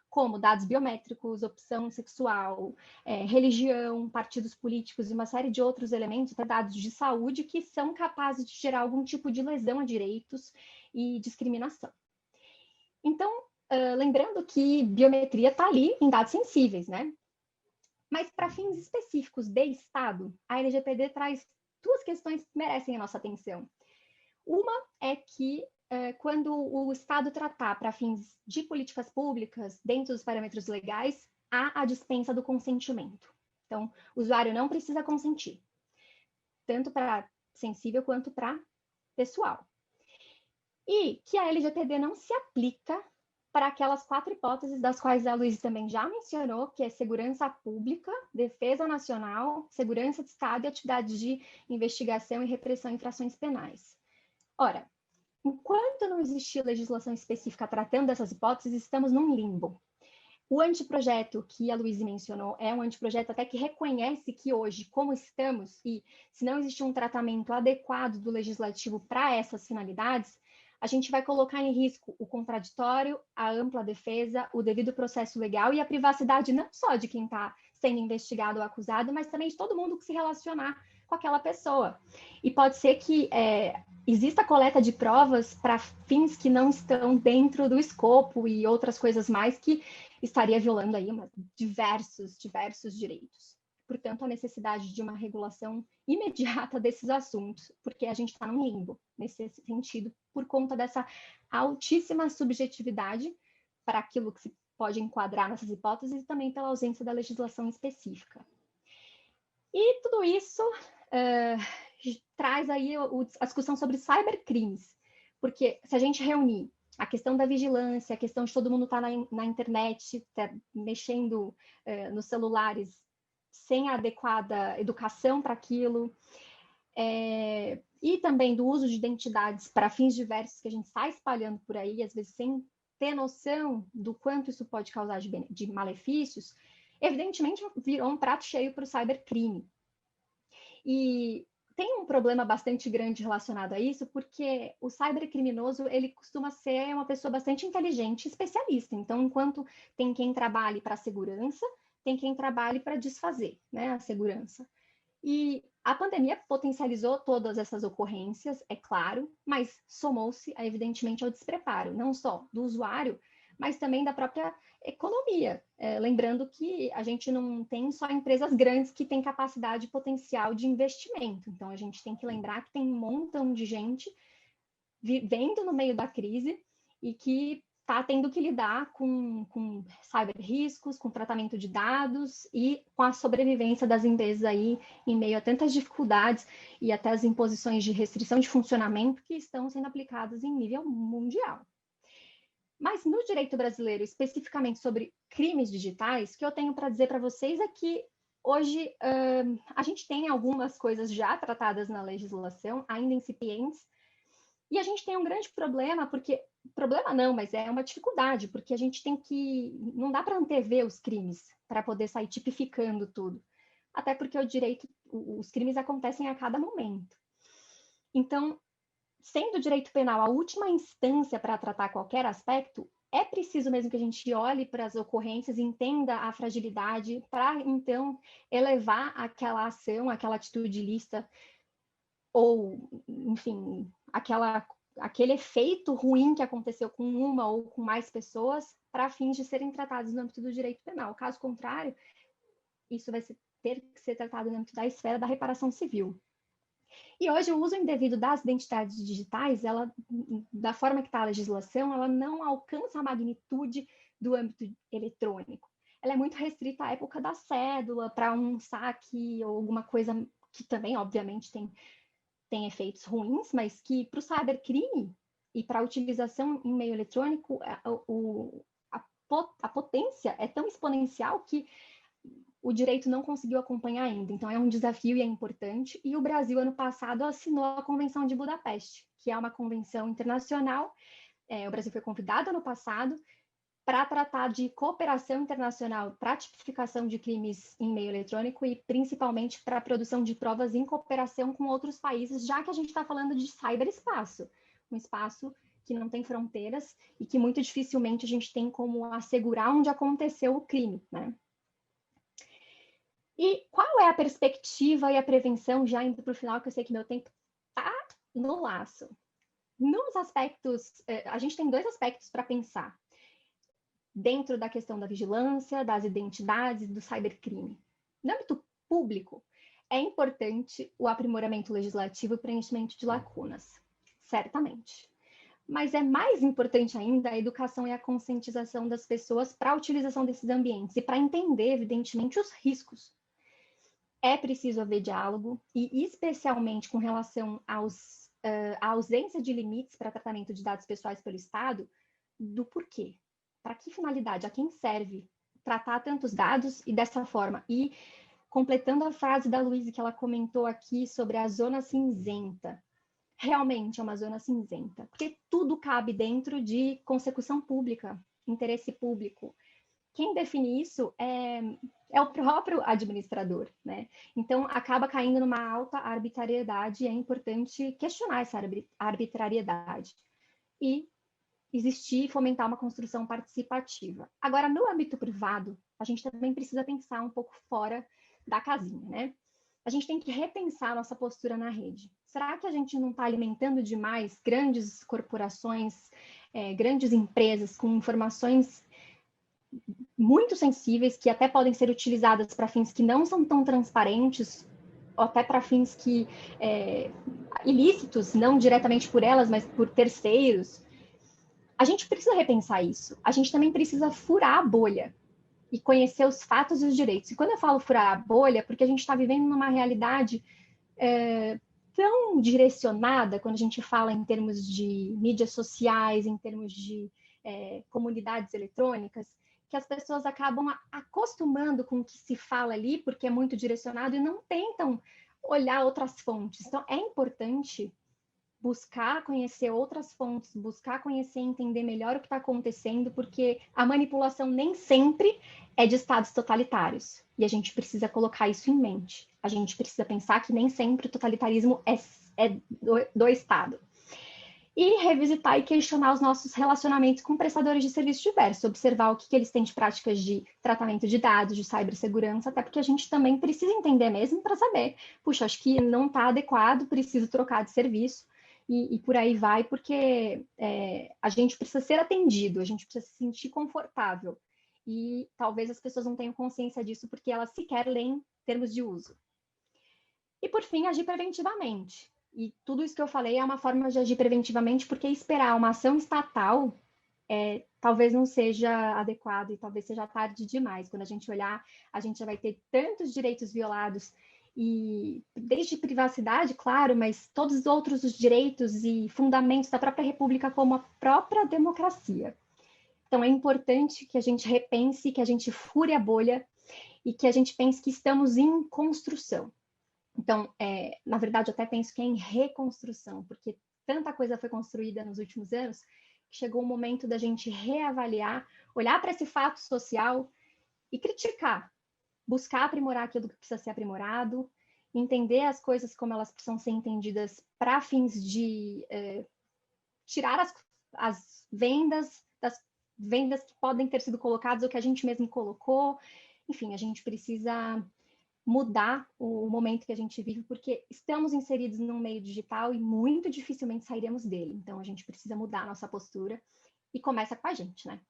como dados biométricos, opção sexual, religião, partidos políticos e uma série de outros elementos, até dados de saúde, que são capazes de gerar algum tipo de lesão a direitos e discriminação. Então, lembrando que biometria está ali em dados sensíveis, né? Mas para fins específicos de Estado, a LGPD traz duas questões que merecem a nossa atenção. Uma é que quando o Estado tratar para fins de políticas públicas, dentro dos parâmetros legais, há a dispensa do consentimento. Então, o usuário não precisa consentir, tanto para sensível quanto para pessoal. E que a LGPD não se aplica para aquelas 4 hipóteses das quais a Luísa também já mencionou, que é segurança pública, defesa nacional, segurança de Estado e atividades de investigação e repressão de infrações penais. Ora, enquanto não existir legislação específica tratando dessas hipóteses, estamos num limbo. O anteprojeto que a Luísa mencionou é um anteprojeto até que reconhece que hoje, como estamos, e se não existir um tratamento adequado do legislativo para essas finalidades, a gente vai colocar em risco o contraditório, a ampla defesa, o devido processo legal e a privacidade não só de quem está sendo investigado ou acusado, mas também de todo mundo que se relacionar com aquela pessoa. E pode ser que exista coleta de provas para fins que não estão dentro do escopo e outras coisas mais que estaria violando aí diversos direitos. Portanto, a necessidade de uma regulação imediata desses assuntos, porque a gente está num limbo nesse sentido, por conta dessa altíssima subjetividade para aquilo que se pode enquadrar nessas hipóteses e também pela ausência da legislação específica. E tudo isso traz aí a discussão sobre cybercrimes, porque se a gente reunir a questão da vigilância, a questão de todo mundo estar na internet, mexendo nos celulares sem a adequada educação para aquilo, e também do uso de identidades para fins diversos que a gente está espalhando por aí, às vezes sem ter noção do quanto isso pode causar de malefícios, evidentemente virou um prato cheio para o cybercrime. E tem um problema bastante grande relacionado a isso, porque o cybercriminoso, ele costuma ser uma pessoa bastante inteligente, especialista. Então, enquanto tem quem trabalhe para a segurança, tem quem trabalhe para desfazer, né, a segurança. E a pandemia potencializou todas essas ocorrências, é claro, mas somou-se, evidentemente, ao despreparo, não só do usuário, mas também da própria economia. Lembrando que a gente não tem só empresas grandes que têm capacidade potencial de investimento. Então, a gente tem que lembrar que tem um montão de gente vivendo no meio da crise e que está tendo que lidar com cyber riscos, com tratamento de dados e com a sobrevivência das empresas aí em meio a tantas dificuldades e até as imposições de restrição de funcionamento que estão sendo aplicadas em nível mundial. Mas no direito brasileiro, especificamente sobre crimes digitais, o que eu tenho para dizer para vocês é que hoje a gente tem algumas coisas já tratadas na legislação, ainda incipientes, e a gente tem um grande problema, problema não, mas é uma dificuldade, porque a gente não dá para antever os crimes, para poder sair tipificando tudo. Até porque os crimes acontecem a cada momento. Então, sendo o direito penal a última instância para tratar qualquer aspecto, é preciso mesmo que a gente olhe para as ocorrências, entenda a fragilidade, para então elevar aquela ação, aquela atitude ilícita, ou, enfim, aquele efeito ruim que aconteceu com uma ou com mais pessoas, para fins de serem tratados no âmbito do direito penal. Caso contrário, isso vai ter que ser tratado no âmbito da esfera da reparação civil. E hoje o uso indevido das identidades digitais, da forma que está a legislação, ela não alcança a magnitude do âmbito eletrônico. ela é muito restrita à época da cédula, para um saque ou alguma coisa que também, obviamente, tem efeitos ruins, mas que para o cybercrime e para a utilização em meio eletrônico, a potência é tão exponencial que o direito não conseguiu acompanhar ainda. Então, é um desafio e é importante. E o Brasil, ano passado, assinou a Convenção de Budapeste, que é uma convenção internacional. O Brasil foi convidado ano passado para tratar de cooperação internacional para a tipificação de crimes em meio eletrônico e principalmente para a produção de provas em cooperação com outros países, já que a gente está falando de cyberespaço, um espaço que não tem fronteiras e que muito dificilmente a gente tem como assegurar onde aconteceu o crime, né? E qual é a perspectiva e a prevenção, já indo para o final, que eu sei que meu tempo está no laço? Nos aspectos, a gente tem 2 aspectos para pensar dentro da questão da vigilância, das identidades, do cybercrime. No âmbito público, é importante o aprimoramento legislativo e o preenchimento de lacunas, certamente. Mas é mais importante ainda a educação e a conscientização das pessoas para a utilização desses ambientes e para entender, evidentemente, os riscos. É preciso haver diálogo, e especialmente com relação à ausência de limites para tratamento de dados pessoais pelo Estado, do porquê. Para que finalidade? A quem serve tratar tantos dados e dessa forma? E completando a frase da Luísa que ela comentou aqui sobre a zona cinzenta. Realmente é uma zona cinzenta, porque tudo cabe dentro de consecução pública, interesse público. Quem define isso é o próprio administrador, né? Então, acaba caindo numa alta arbitrariedade e é importante questionar essa arbitrariedade e existir e fomentar uma construção participativa. Agora, no âmbito privado, a gente também precisa pensar um pouco fora da casinha, né? A gente tem que repensar a nossa postura na rede. Será que a gente não está alimentando demais grandes corporações, grandes empresas com informações muito sensíveis, que até podem ser utilizadas para fins que não são tão transparentes, ou até para fins que ilícitos, não diretamente por elas, mas por terceiros? A gente precisa repensar isso. A gente também precisa furar a bolha e conhecer os fatos e os direitos. E quando eu falo furar a bolha, é porque a gente está vivendo numa realidade tão direcionada, quando a gente fala em termos de mídias sociais, em termos de comunidades eletrônicas, que as pessoas acabam acostumando com o que se fala ali, porque é muito direcionado, e não tentam olhar outras fontes. Então, é importante buscar conhecer outras fontes, buscar conhecer e entender melhor o que está acontecendo, porque a manipulação nem sempre é de estados totalitários. E a gente precisa colocar isso em mente. A gente precisa pensar que nem sempre o totalitarismo é do Estado. E revisitar e questionar os nossos relacionamentos com prestadores de serviços diversos, observar o que eles têm de práticas de tratamento de dados, de cibersegurança, até porque a gente também precisa entender mesmo para saber, puxa, acho que não está adequado, preciso trocar de serviço, e por aí vai, porque a gente precisa ser atendido, a gente precisa se sentir confortável, e talvez as pessoas não tenham consciência disso porque elas sequer leem termos de uso. E por fim, agir preventivamente. E tudo isso que eu falei é uma forma de agir preventivamente, porque esperar uma ação estatal talvez não seja adequado e talvez seja tarde demais. Quando a gente olhar, a gente já vai ter tantos direitos violados, e desde privacidade, claro, mas todos os outros os direitos e fundamentos da própria República, como a própria democracia. Então, é importante que a gente repense, que a gente fure a bolha e que a gente pense que estamos em construção. Então, na verdade, eu até penso que é em reconstrução, porque tanta coisa foi construída nos últimos anos que chegou o momento da gente reavaliar, olhar para esse fato social e criticar, buscar aprimorar aquilo que precisa ser aprimorado, entender as coisas como elas precisam ser entendidas para fins de tirar as vendas, das vendas que podem ter sido colocadas ou que a gente mesmo colocou. Enfim, a gente precisa mudar o momento que a gente vive, porque estamos inseridos num meio digital e muito dificilmente sairemos dele. Então, a gente precisa mudar a nossa postura e começa com a gente, né?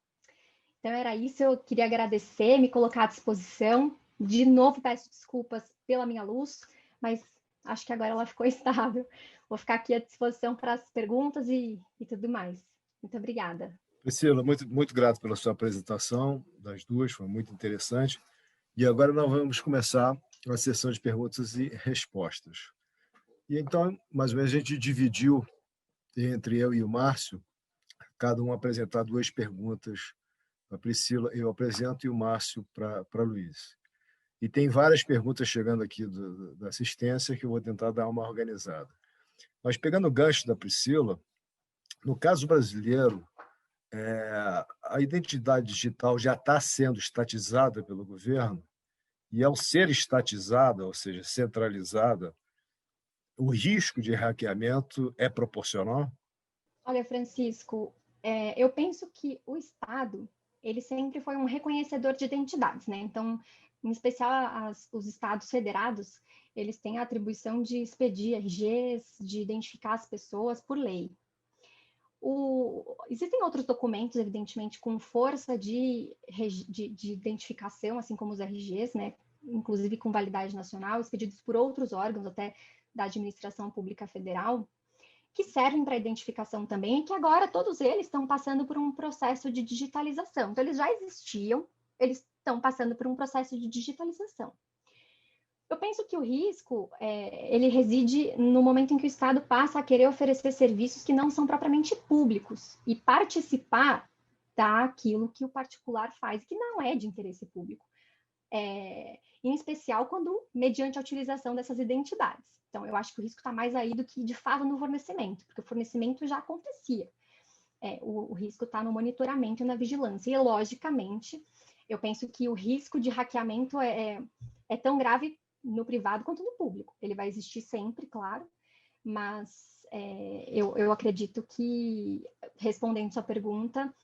Então, era isso. Eu queria agradecer, me colocar à disposição. De novo, peço desculpas pela minha luz, mas acho que agora ela ficou estável. Vou ficar aqui à disposição para as perguntas e tudo mais. Muito obrigada. Priscila, muito grato pela sua apresentação, das duas, foi muito interessante. E agora nós vamos começar a sessão de perguntas e respostas. E então, mais ou menos, a gente dividiu entre eu e o Márcio, cada um apresentar duas perguntas. A Priscila eu apresento e o Márcio para a Luiz. E tem várias perguntas chegando aqui da assistência que eu vou tentar dar uma organizada. Mas pegando o gancho da Priscila, no caso brasileiro, a identidade digital já está sendo estatizada pelo governo, e ao ser estatizada, ou seja, centralizada, o risco de hackeamento é proporcional? Olha, Francisco, eu penso que o Estado, ele sempre foi um reconhecedor de identidades, né? Então, em especial os estados federados, eles têm a atribuição de expedir RGs, de identificar as pessoas por lei. Existem outros documentos, evidentemente, com força de identificação, assim como os RGs, né? Inclusive com validade nacional, expedidos por outros órgãos, até da administração pública federal, que servem para identificação também, e que agora todos eles estão passando por um processo de digitalização. Então, eles já existiam, eles estão passando por um processo de digitalização. Eu penso que o risco, ele reside no momento em que o Estado passa a querer oferecer serviços que não são propriamente públicos e participar daquilo que o particular faz, que não é de interesse público. Em especial quando, mediante a utilização dessas identidades. Então, eu acho que o risco está mais aí do que, de fato, no fornecimento, porque o fornecimento já acontecia. O risco está no monitoramento e na vigilância. E, logicamente, eu penso que o risco de hackeamento é tão grave no privado quanto no público. Ele vai existir sempre, claro, mas eu acredito que, respondendo sua pergunta,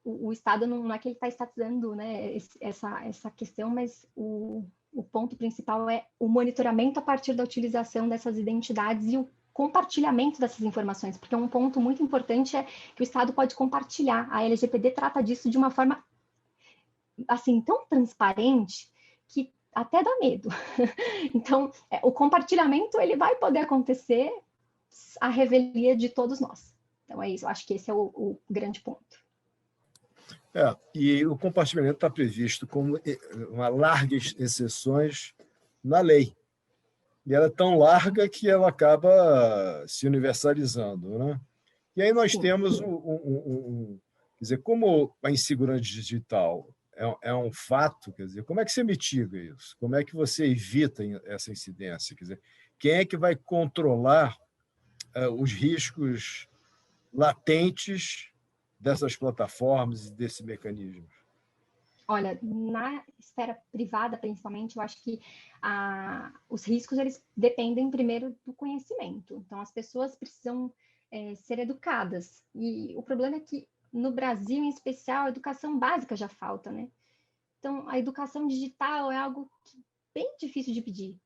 o Estado não é que ele está estatizando, né, essa questão, mas o ponto principal é o monitoramento a partir da utilização dessas identidades e o compartilhamento dessas informações, porque um ponto muito importante é que o Estado pode compartilhar. A LGPD trata disso de uma forma, assim, tão transparente que até dá medo. Então, o compartilhamento, ele vai poder acontecer à revelia de todos nós. Então, é isso. Eu acho que esse é o grande ponto. E o compartilhamento está previsto como uma largas exceções na lei. E ela é tão larga que ela acaba se universalizando, né? E aí nós temos quer dizer, como a insegurança digital é um fato, quer dizer, como é que você mitiga isso? Como é que você evita essa incidência? Quer dizer, quem é que vai controlar os riscos latentes dessas plataformas e desse mecanismo? Olha, na esfera privada, principalmente, eu acho que os riscos, eles dependem primeiro do conhecimento. Então, as pessoas precisam ser educadas. E o problema é que, no Brasil, em especial, a educação básica já falta, né? Então, a educação digital é algo bem difícil de pedir,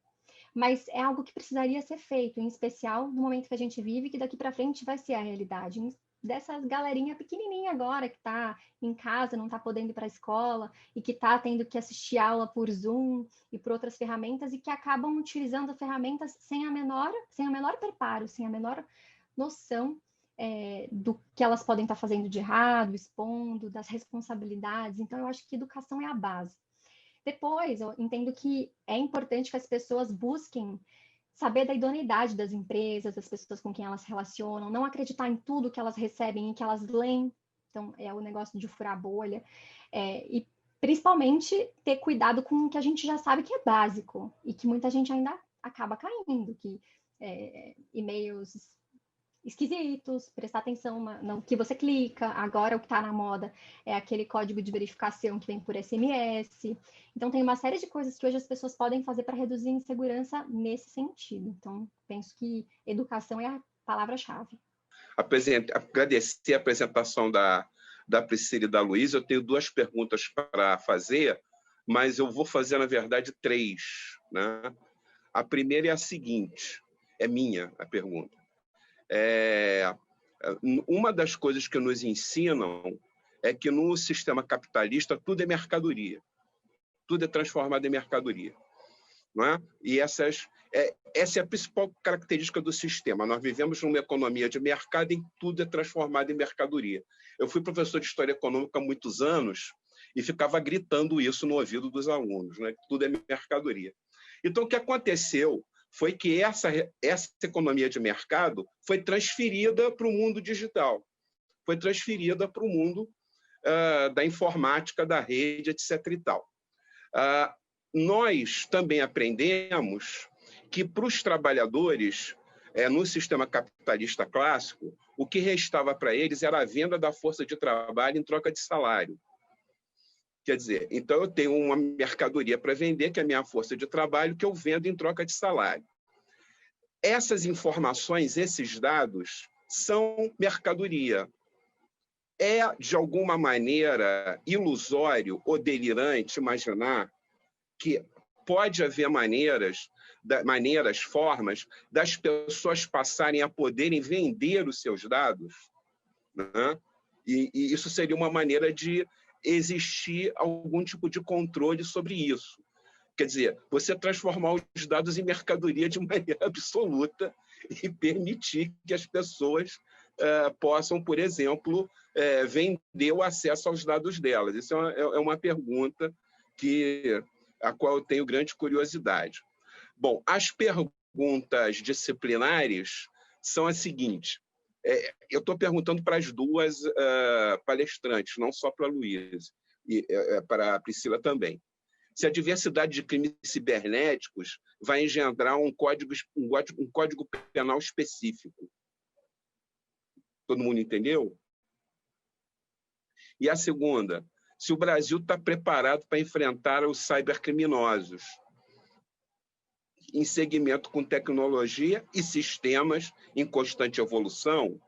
mas é algo que precisaria ser feito, em especial no momento que a gente vive, que daqui para frente vai ser a realidade. Dessa galerinha pequenininha agora que está em casa, não está podendo ir para a escola e que está tendo que assistir aula por Zoom e por outras ferramentas e que acabam utilizando ferramentas sem o menor preparo, sem a menor noção do que elas podem estar fazendo de errado, expondo, das responsabilidades. Então, eu acho que educação é a base. Depois, eu entendo que é importante que as pessoas busquem saber da idoneidade das empresas, das pessoas com quem elas se relacionam, não acreditar em tudo que elas recebem e que elas leem. Então, é o negócio de furar a bolha. E, principalmente, ter cuidado com o que a gente já sabe que é básico e que muita gente ainda acaba caindo, que e-mails esquisitos, prestar atenção no que você clica. Agora, o que está na moda é aquele código de verificação que vem por SMS. Então, tem uma série de coisas que hoje as pessoas podem fazer para reduzir a insegurança nesse sentido. Então, penso que educação é a palavra-chave. Agradecer a apresentação da Priscila e da Luísa. Eu tenho duas perguntas para fazer, mas eu vou fazer, na verdade, três, né? A primeira é a seguinte, é minha a pergunta. Uma das coisas que nos ensinam é que no sistema capitalista tudo é mercadoria, tudo é transformado em mercadoria, não é? E Essa é a principal característica do sistema. Nós vivemos numa economia de mercado em que tudo é transformado em mercadoria. Eu fui professor de História Econômica há muitos anos e ficava gritando isso no ouvido dos alunos, né? Tudo é mercadoria. Então, o que aconteceu foi que essa economia de mercado foi transferida para o mundo digital, foi transferida para o mundo da informática, da rede, etc. e tal. Nós também aprendemos que, para os trabalhadores, no sistema capitalista clássico, o que restava para eles era a venda da força de trabalho em troca de salário. Quer dizer, então eu tenho uma mercadoria para vender, que é a minha força de trabalho, que eu vendo em troca de salário. Essas informações, esses dados, são mercadoria. É, de alguma maneira, ilusório ou delirante imaginar que pode haver formas das pessoas passarem a poderem vender os seus dados, né? E isso seria uma maneira de existir algum tipo de controle sobre isso. Quer dizer, você transformar os dados em mercadoria de maneira absoluta e permitir que as pessoas possam, por exemplo, vender o acesso aos dados delas. Isso é uma pergunta a qual eu tenho grande curiosidade. Bom, as perguntas disciplinares são as seguintes. Eu estou perguntando para as duas palestrantes, não só para a Luísa, e para a Priscila também. Se a diversidade de crimes cibernéticos vai engendrar um código penal específico. Todo mundo entendeu? E a segunda, se o Brasil está preparado para enfrentar os cybercriminosos em segmento com tecnologia e sistemas em constante evolução.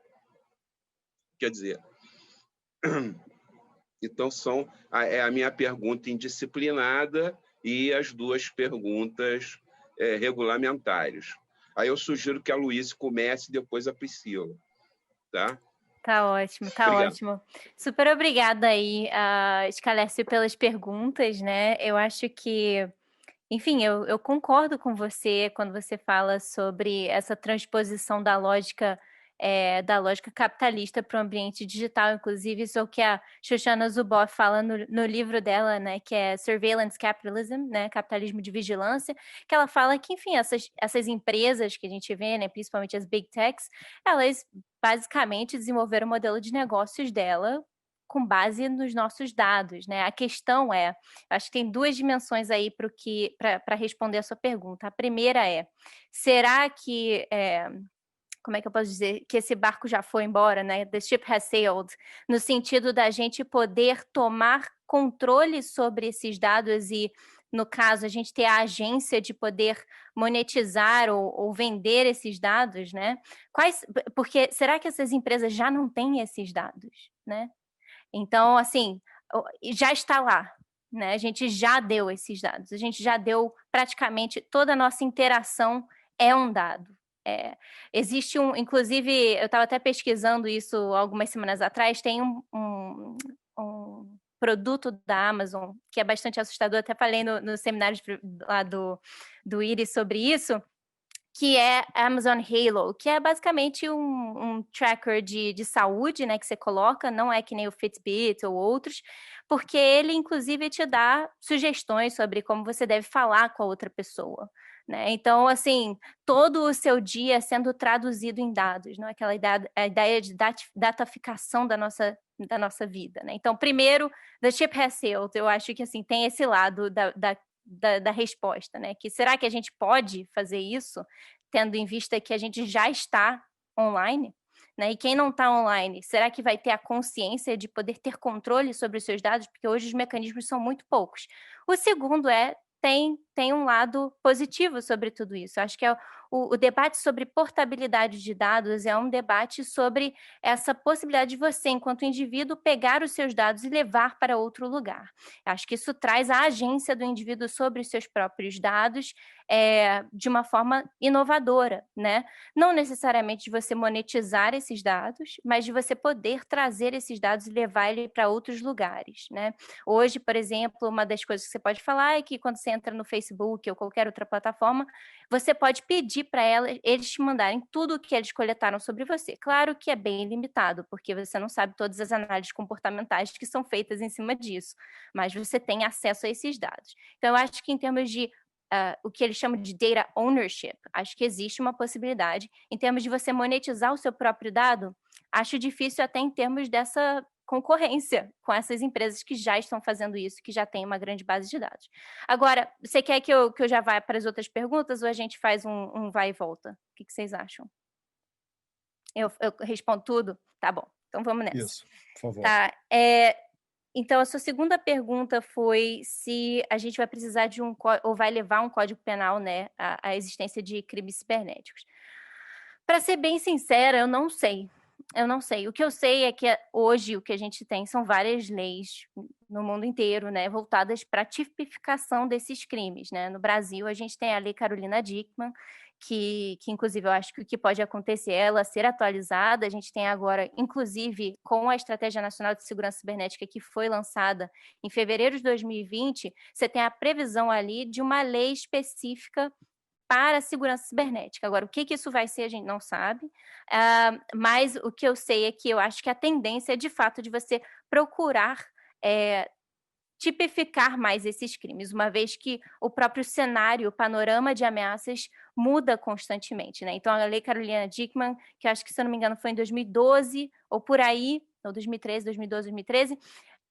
Quer dizer, então é a minha pergunta indisciplinada e as duas perguntas regulamentares. Aí eu sugiro que a Luísa comece e depois a Priscila. Tá? Tá ótimo, tá Obrigado. Ótimo. Super obrigada aí, Scalessio, pelas perguntas, né? Eu acho que, enfim, eu concordo com você quando você fala sobre essa transposição da lógica capitalista para o ambiente digital. Inclusive, isso é o que a Shoshana Zuboff fala no livro dela, né, que é Surveillance Capitalism, né, capitalismo de vigilância, que ela fala que, enfim, essas empresas que a gente vê, né, principalmente as big techs, elas basicamente desenvolveram o modelo de negócios dela com base nos nossos dados, né? A questão acho que tem duas dimensões aí para responder a sua pergunta. A primeira será que como é que eu posso dizer, que esse barco já foi embora, né? The ship has sailed, no sentido da gente poder tomar controle sobre esses dados e, no caso, a gente ter a agência de poder monetizar ou vender esses dados, né? Porque será que essas empresas já não têm esses dados, né? Então, assim, já está lá, né? A gente já deu esses dados, a gente já deu praticamente toda a nossa interação é um dado. Existe inclusive, eu estava até pesquisando isso algumas semanas atrás, tem um produto da Amazon que é bastante assustador, até falei no seminário lá do Iris sobre isso, que é Amazon Halo, que é basicamente um tracker de saúde, né, que você coloca, não é que nem o Fitbit ou outros, porque ele, inclusive, te dá sugestões sobre como você deve falar com a outra pessoa, né? Então, assim, todo o seu dia sendo traduzido em dados, não? Aquela ideia de dataficação da nossa vida, né? Então, primeiro, the ship has sailed, eu acho que, assim, tem esse lado da resposta, né? Que será que a gente pode fazer isso, tendo em vista que a gente já está online, né? E quem não está online, será que vai ter a consciência de poder ter controle sobre os seus dados? Porque hoje os mecanismos são muito poucos. O segundo tem um lado positivo sobre tudo isso. Acho que o debate sobre portabilidade de dados é um debate sobre essa possibilidade de você, enquanto indivíduo, pegar os seus dados e levar para outro lugar. Acho que isso traz a agência do indivíduo sobre os seus próprios dados de uma forma inovadora, né? Não necessariamente de você monetizar esses dados, mas de você poder trazer esses dados e levar ele para outros lugares, né? Hoje, por exemplo, uma das coisas que você pode falar é que quando você entra no Facebook ou qualquer outra plataforma, você pode pedir para eles te mandarem tudo o que eles coletaram sobre você. Claro que é bem limitado, porque você não sabe todas as análises comportamentais que são feitas em cima disso, mas você tem acesso a esses dados. Então, eu acho que em termos de o que eles chamam de data ownership, acho que existe uma possibilidade. Em termos de você monetizar o seu próprio dado, acho difícil até em termos dessa concorrência com essas empresas que já estão fazendo isso, que já têm uma grande base de dados. Agora, você quer que eu já vá para as outras perguntas ou a gente faz um vai e volta? O que vocês acham? Eu respondo tudo? Tá bom, então vamos nessa. Isso, por favor. Tá, então, a sua segunda pergunta foi se a gente vai precisar de ou vai levar um código penal, né, à existência de crimes cibernéticos. Para ser bem sincera, eu não sei. O que eu sei é que hoje o que a gente tem são várias leis no mundo inteiro, né, voltadas para a tipificação desses crimes, né? No Brasil, a gente tem a Lei Carolina Dickmann, que inclusive eu acho que o que pode acontecer é ela ser atualizada. A gente tem agora, inclusive, com a Estratégia Nacional de Segurança Cibernética, que foi lançada em fevereiro de 2020, você tem a previsão ali de uma lei específica para a segurança cibernética. Agora, o que isso vai ser, a gente não sabe, mas o que eu sei é que eu acho que a tendência é, de fato, de você procurar tipificar mais esses crimes, uma vez que o próprio cenário, o panorama de ameaças muda constantemente, né? Então, a Lei Carolina Dickmann, que eu acho que, se eu não me engano, foi em 2012, ou por aí, ou 2013, 2012, 2013,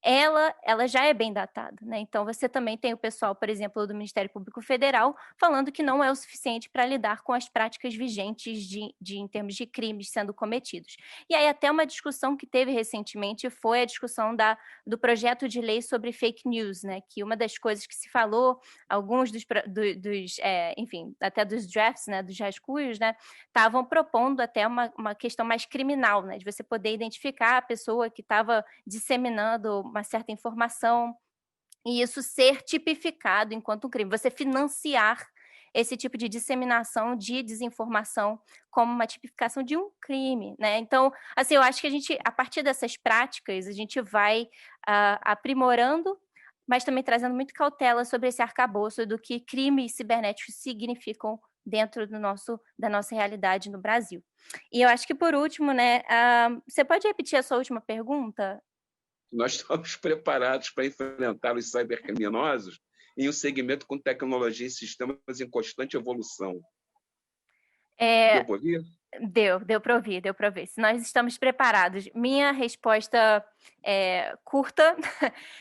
ela já é bem datada, né? Então, você também tem o pessoal, por exemplo, do Ministério Público Federal, falando que não é o suficiente para lidar com as práticas vigentes em termos de crimes sendo cometidos. E aí, até uma discussão que teve recentemente foi a discussão do projeto de lei sobre fake news, né? Que uma das coisas que se falou, alguns enfim, até dos drafts, né? Dos rascunhos, né? Estavam propondo até uma questão mais criminal, né? De você poder identificar a pessoa que estava disseminando uma certa informação e isso ser tipificado enquanto um crime. Você financiar esse tipo de disseminação de desinformação como uma tipificação de um crime, né? Então, assim, eu acho que a gente, a partir dessas práticas, a gente vai aprimorando, mas também trazendo muito cautela sobre esse arcabouço do que crimes cibernéticos significam dentro da nossa realidade no Brasil. E eu acho que, por último, né, você pode repetir a sua última pergunta? Nós estamos preparados para enfrentar os cybercriminosos em um segmento com tecnologia e sistemas em constante evolução. Deu para ouvir? Deu para ouvir. Se nós estamos preparados. Minha resposta curta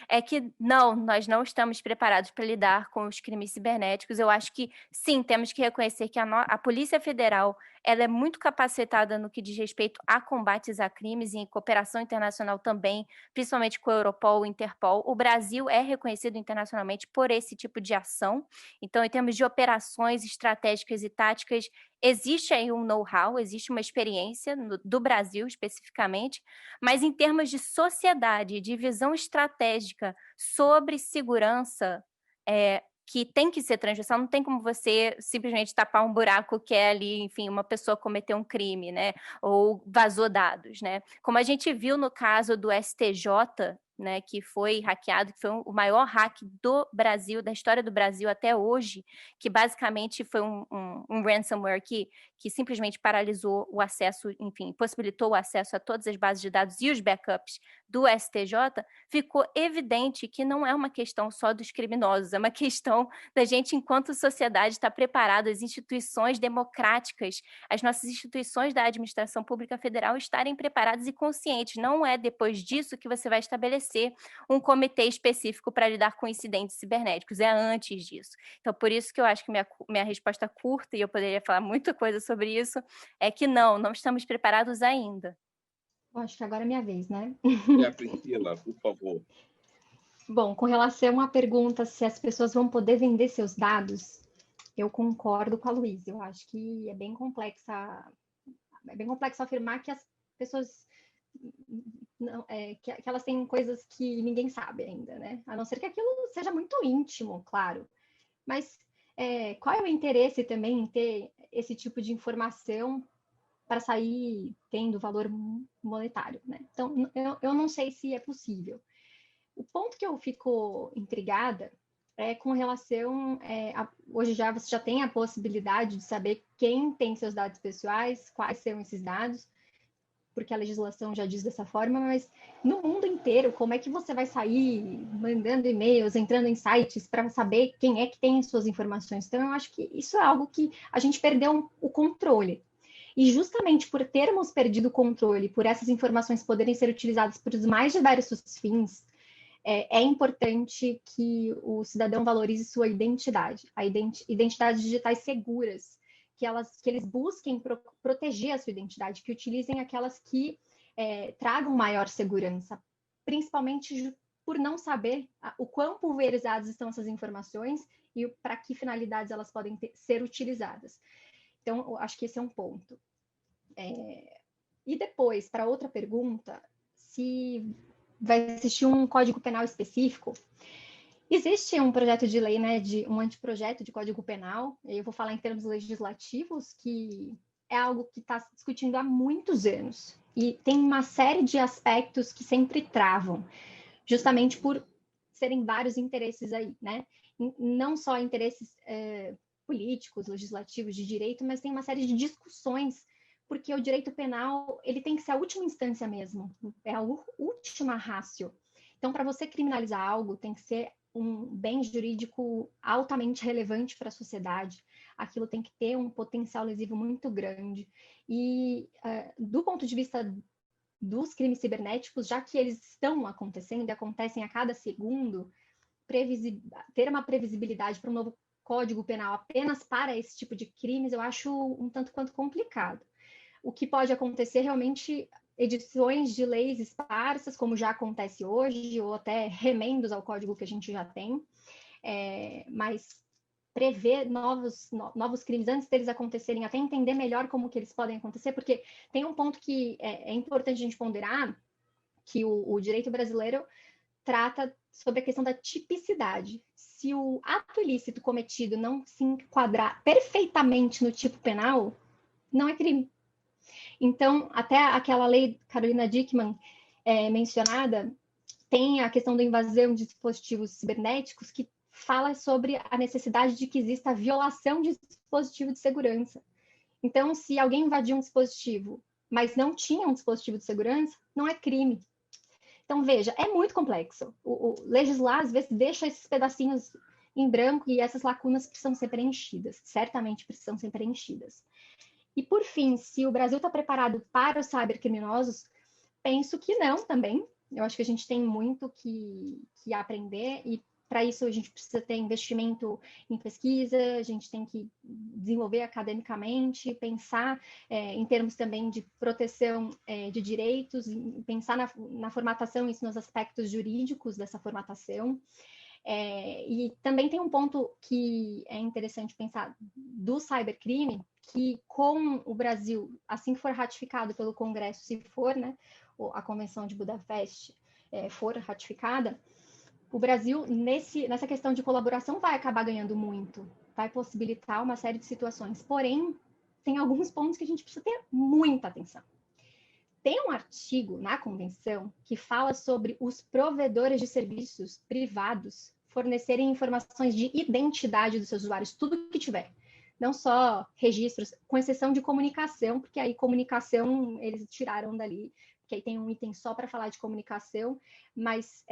é que não, nós não estamos preparados para lidar com os crimes cibernéticos. Eu acho que, sim, temos que reconhecer que a Polícia Federal ela é muito capacitada no que diz respeito a combates a crimes e em cooperação internacional também, principalmente com o Europol, o Interpol. O Brasil é reconhecido internacionalmente por esse tipo de ação. Então, em termos de operações estratégicas e táticas, existe aí um know-how, existe uma experiência do Brasil especificamente, mas em termos de sociedade, de visão estratégica sobre segurança, que tem que ser transversal, não tem como você simplesmente tapar um buraco que é ali, enfim, uma pessoa cometeu um crime, né, ou vazou dados, né? Como a gente viu no caso do STJ, né, que foi hackeado, que foi o maior hack do Brasil, da história do Brasil até hoje, que basicamente foi um ransomware que simplesmente paralisou o acesso, enfim, possibilitou o acesso a todas as bases de dados e os backups do STJ, ficou evidente que não é uma questão só dos criminosos, é uma questão da gente, enquanto sociedade, estar preparado, as instituições democráticas, as nossas instituições da administração pública federal estarem preparadas e conscientes. Não é depois disso que você vai estabelecer um comitê específico para lidar com incidentes cibernéticos, é antes disso. Então, por isso que eu acho que minha resposta curta, e eu poderia falar muita coisa sobre isso, é que não estamos preparados ainda. Bom, acho que agora é minha vez, né? Priscila, por favor. Bom, com relação à pergunta se as pessoas vão poder vender seus dados, Eu concordo com a Luísa. Eu acho que é bem complexo afirmar que as pessoas não, que elas têm coisas que ninguém sabe ainda, né? A não ser que aquilo seja muito íntimo, claro. Mas qual é o interesse também em ter esse tipo de informação para sair tendo valor monetário, né? Então, eu não sei se é possível. O ponto que eu fico intrigada é com relação hoje você já tem a possibilidade de saber quem tem seus dados pessoais, quais são esses dados, porque a legislação já diz dessa forma, mas no mundo inteiro, como é que você vai sair mandando e-mails, entrando em sites para saber quem é que tem suas informações? Então, eu acho que isso é algo que a gente perdeu o controle. E justamente por termos perdido o controle, por essas informações poderem ser utilizadas por os mais diversos fins, é importante que o cidadão valorize sua identidade, identidades digitais seguras, que eles busquem proteger a sua identidade, que utilizem aquelas que tragam maior segurança, principalmente por não saber o quão pulverizadas estão essas informações e para que finalidades elas podem ser utilizadas. Então, eu acho que esse é um ponto. E depois, para outra pergunta, se vai existir um código penal específico. Existe um projeto de lei, né, um anteprojeto de código penal, eu vou falar em termos legislativos, que é algo que está se discutindo há muitos anos, e tem uma série de aspectos que sempre travam, justamente por serem vários interesses aí, né? Não só interesses políticos, legislativos, de direito, mas tem uma série de discussões, porque o direito penal, ele tem que ser a última instância mesmo, é a última ratio. Então, para você criminalizar algo, tem que ser um bem jurídico altamente relevante para a sociedade. Aquilo tem que ter um potencial lesivo muito grande. E, do ponto de vista dos crimes cibernéticos, já que eles estão acontecendo e acontecem a cada segundo, ter uma previsibilidade para um novo código penal apenas para esse tipo de crimes, eu acho um tanto quanto complicado. O que pode acontecer realmente edições de leis esparsas, como já acontece hoje, ou até remendos ao código que a gente já tem, mas prever novos crimes antes deles acontecerem, até entender melhor como que eles podem acontecer, porque tem um ponto que é importante a gente ponderar, que o direito brasileiro trata sobre a questão da tipicidade. Se o ato ilícito cometido não se enquadrar perfeitamente no tipo penal, não é crime. Então, até aquela lei Carolina Dickmann mencionada, tem a questão da invasão de dispositivos cibernéticos, que fala sobre a necessidade de que exista a violação de dispositivo de segurança. Então, se alguém invadiu um dispositivo, mas não tinha um dispositivo de segurança, não é crime. Então, veja, é muito complexo. O legislar, às vezes, deixa esses pedacinhos em branco e essas lacunas precisam ser preenchidas. Certamente precisam ser preenchidas. E, por fim, se o Brasil está preparado para os cybercriminosos, penso que não também. Eu acho que a gente tem muito que aprender e, para isso, a gente precisa ter investimento em pesquisa, a gente tem que desenvolver academicamente, pensar em termos também de proteção de direitos, pensar na formatação, isso nos aspectos jurídicos dessa formatação. E também tem um ponto que é interessante pensar do cybercrime, que com o Brasil, assim que for ratificado pelo Congresso, se for, né, a Convenção de Budapeste for ratificada, o Brasil, nessa questão de colaboração, vai acabar ganhando muito, vai possibilitar uma série de situações. Porém, tem alguns pontos que a gente precisa ter muita atenção. Tem um artigo na Convenção que fala sobre os provedores de serviços privados fornecerem informações de identidade dos seus usuários, tudo que tiver. Não só registros, com exceção de comunicação, porque aí comunicação eles tiraram dali, porque aí tem um item só para falar de comunicação, mas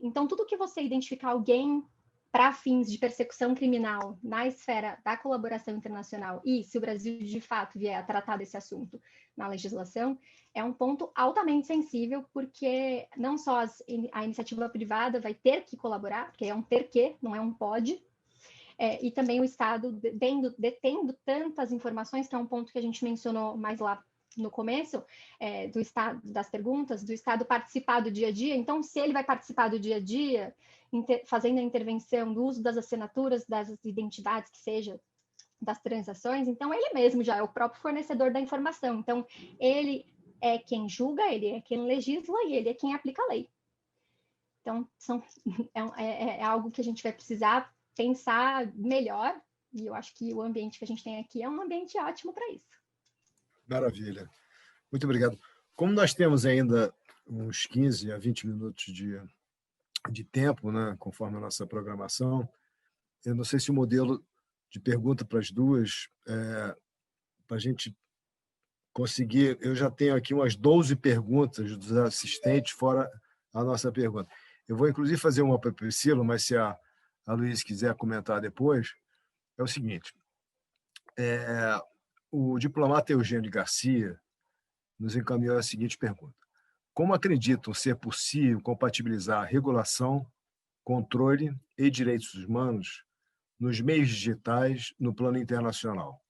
então tudo que você identificar alguém para fins de persecução criminal na esfera da colaboração internacional, e se o Brasil de fato vier a tratar desse assunto na legislação, é um ponto altamente sensível, porque não só a iniciativa privada vai ter que colaborar, porque é um ter que, não é um pode, e também o Estado detendo tantas informações, que é um ponto que a gente mencionou mais lá no começo, do Estado, das perguntas, do Estado participar do dia a dia. Então, se ele vai participar do dia a dia, fazendo a intervenção do uso das assinaturas, das identidades, que seja, das transações, então ele mesmo já é o próprio fornecedor da informação. Então, ele é quem julga, ele é quem legisla e ele é quem aplica a lei. Então, é algo que a gente vai precisar pensar melhor, e eu acho que o ambiente que a gente tem aqui é um ambiente ótimo para isso. Maravilha. Muito obrigado. Como nós temos ainda uns 15 a 20 minutos de tempo, né, conforme a nossa programação, eu não sei se o modelo de pergunta para as duas, para a gente conseguir... Eu já tenho aqui umas 12 perguntas dos assistentes, fora a nossa pergunta. Eu vou, inclusive, fazer uma para a Priscila, mas se a Luísa quiser comentar depois, é o seguinte. O diplomata Eugênio Garcia nos encaminhou a seguinte pergunta. Como acreditam ser possível compatibilizar regulação, controle e direitos humanos nos meios digitais no plano internacional?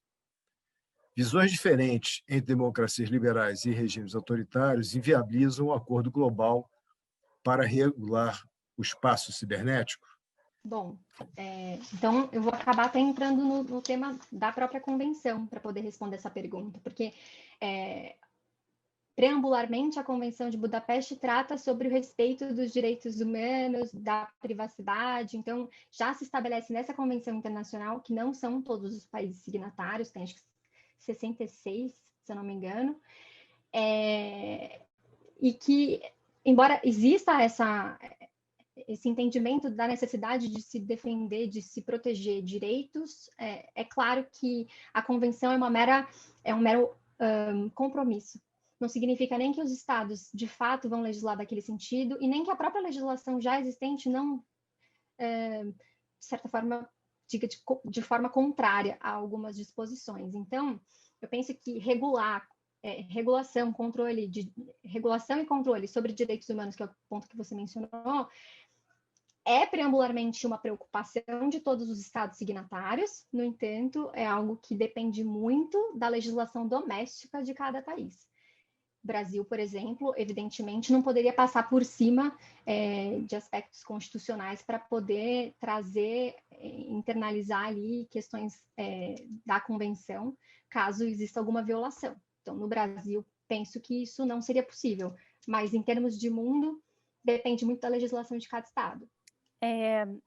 Visões diferentes entre democracias liberais e regimes autoritários inviabilizam um acordo global para regular o espaço cibernético? Bom, então eu vou acabar até entrando no tema da própria convenção para poder responder essa pergunta, porque preambularmente a Convenção de Budapeste trata sobre o respeito dos direitos humanos, da privacidade, então já se estabelece nessa convenção internacional, que não são todos os países signatários, tem acho que 66, se eu não me engano, e que, embora exista esse entendimento da necessidade de se defender, de se proteger direitos, é claro que a convenção é um mero compromisso. Não significa nem que os estados, de fato, vão legislar daquele sentido, e nem que a própria legislação já existente não, de certa forma, diga de forma contrária a algumas disposições. Então, eu penso que regulação e controle sobre direitos humanos, que é o ponto que você mencionou, é preambularmente uma preocupação de todos os estados signatários, no entanto, é algo que depende muito da legislação doméstica de cada país. O Brasil, por exemplo, evidentemente não poderia passar por cima de aspectos constitucionais para poder trazer, internalizar ali questões da convenção, caso exista alguma violação. Então, no Brasil, penso que isso não seria possível, mas em termos de mundo, depende muito da legislação de cada estado.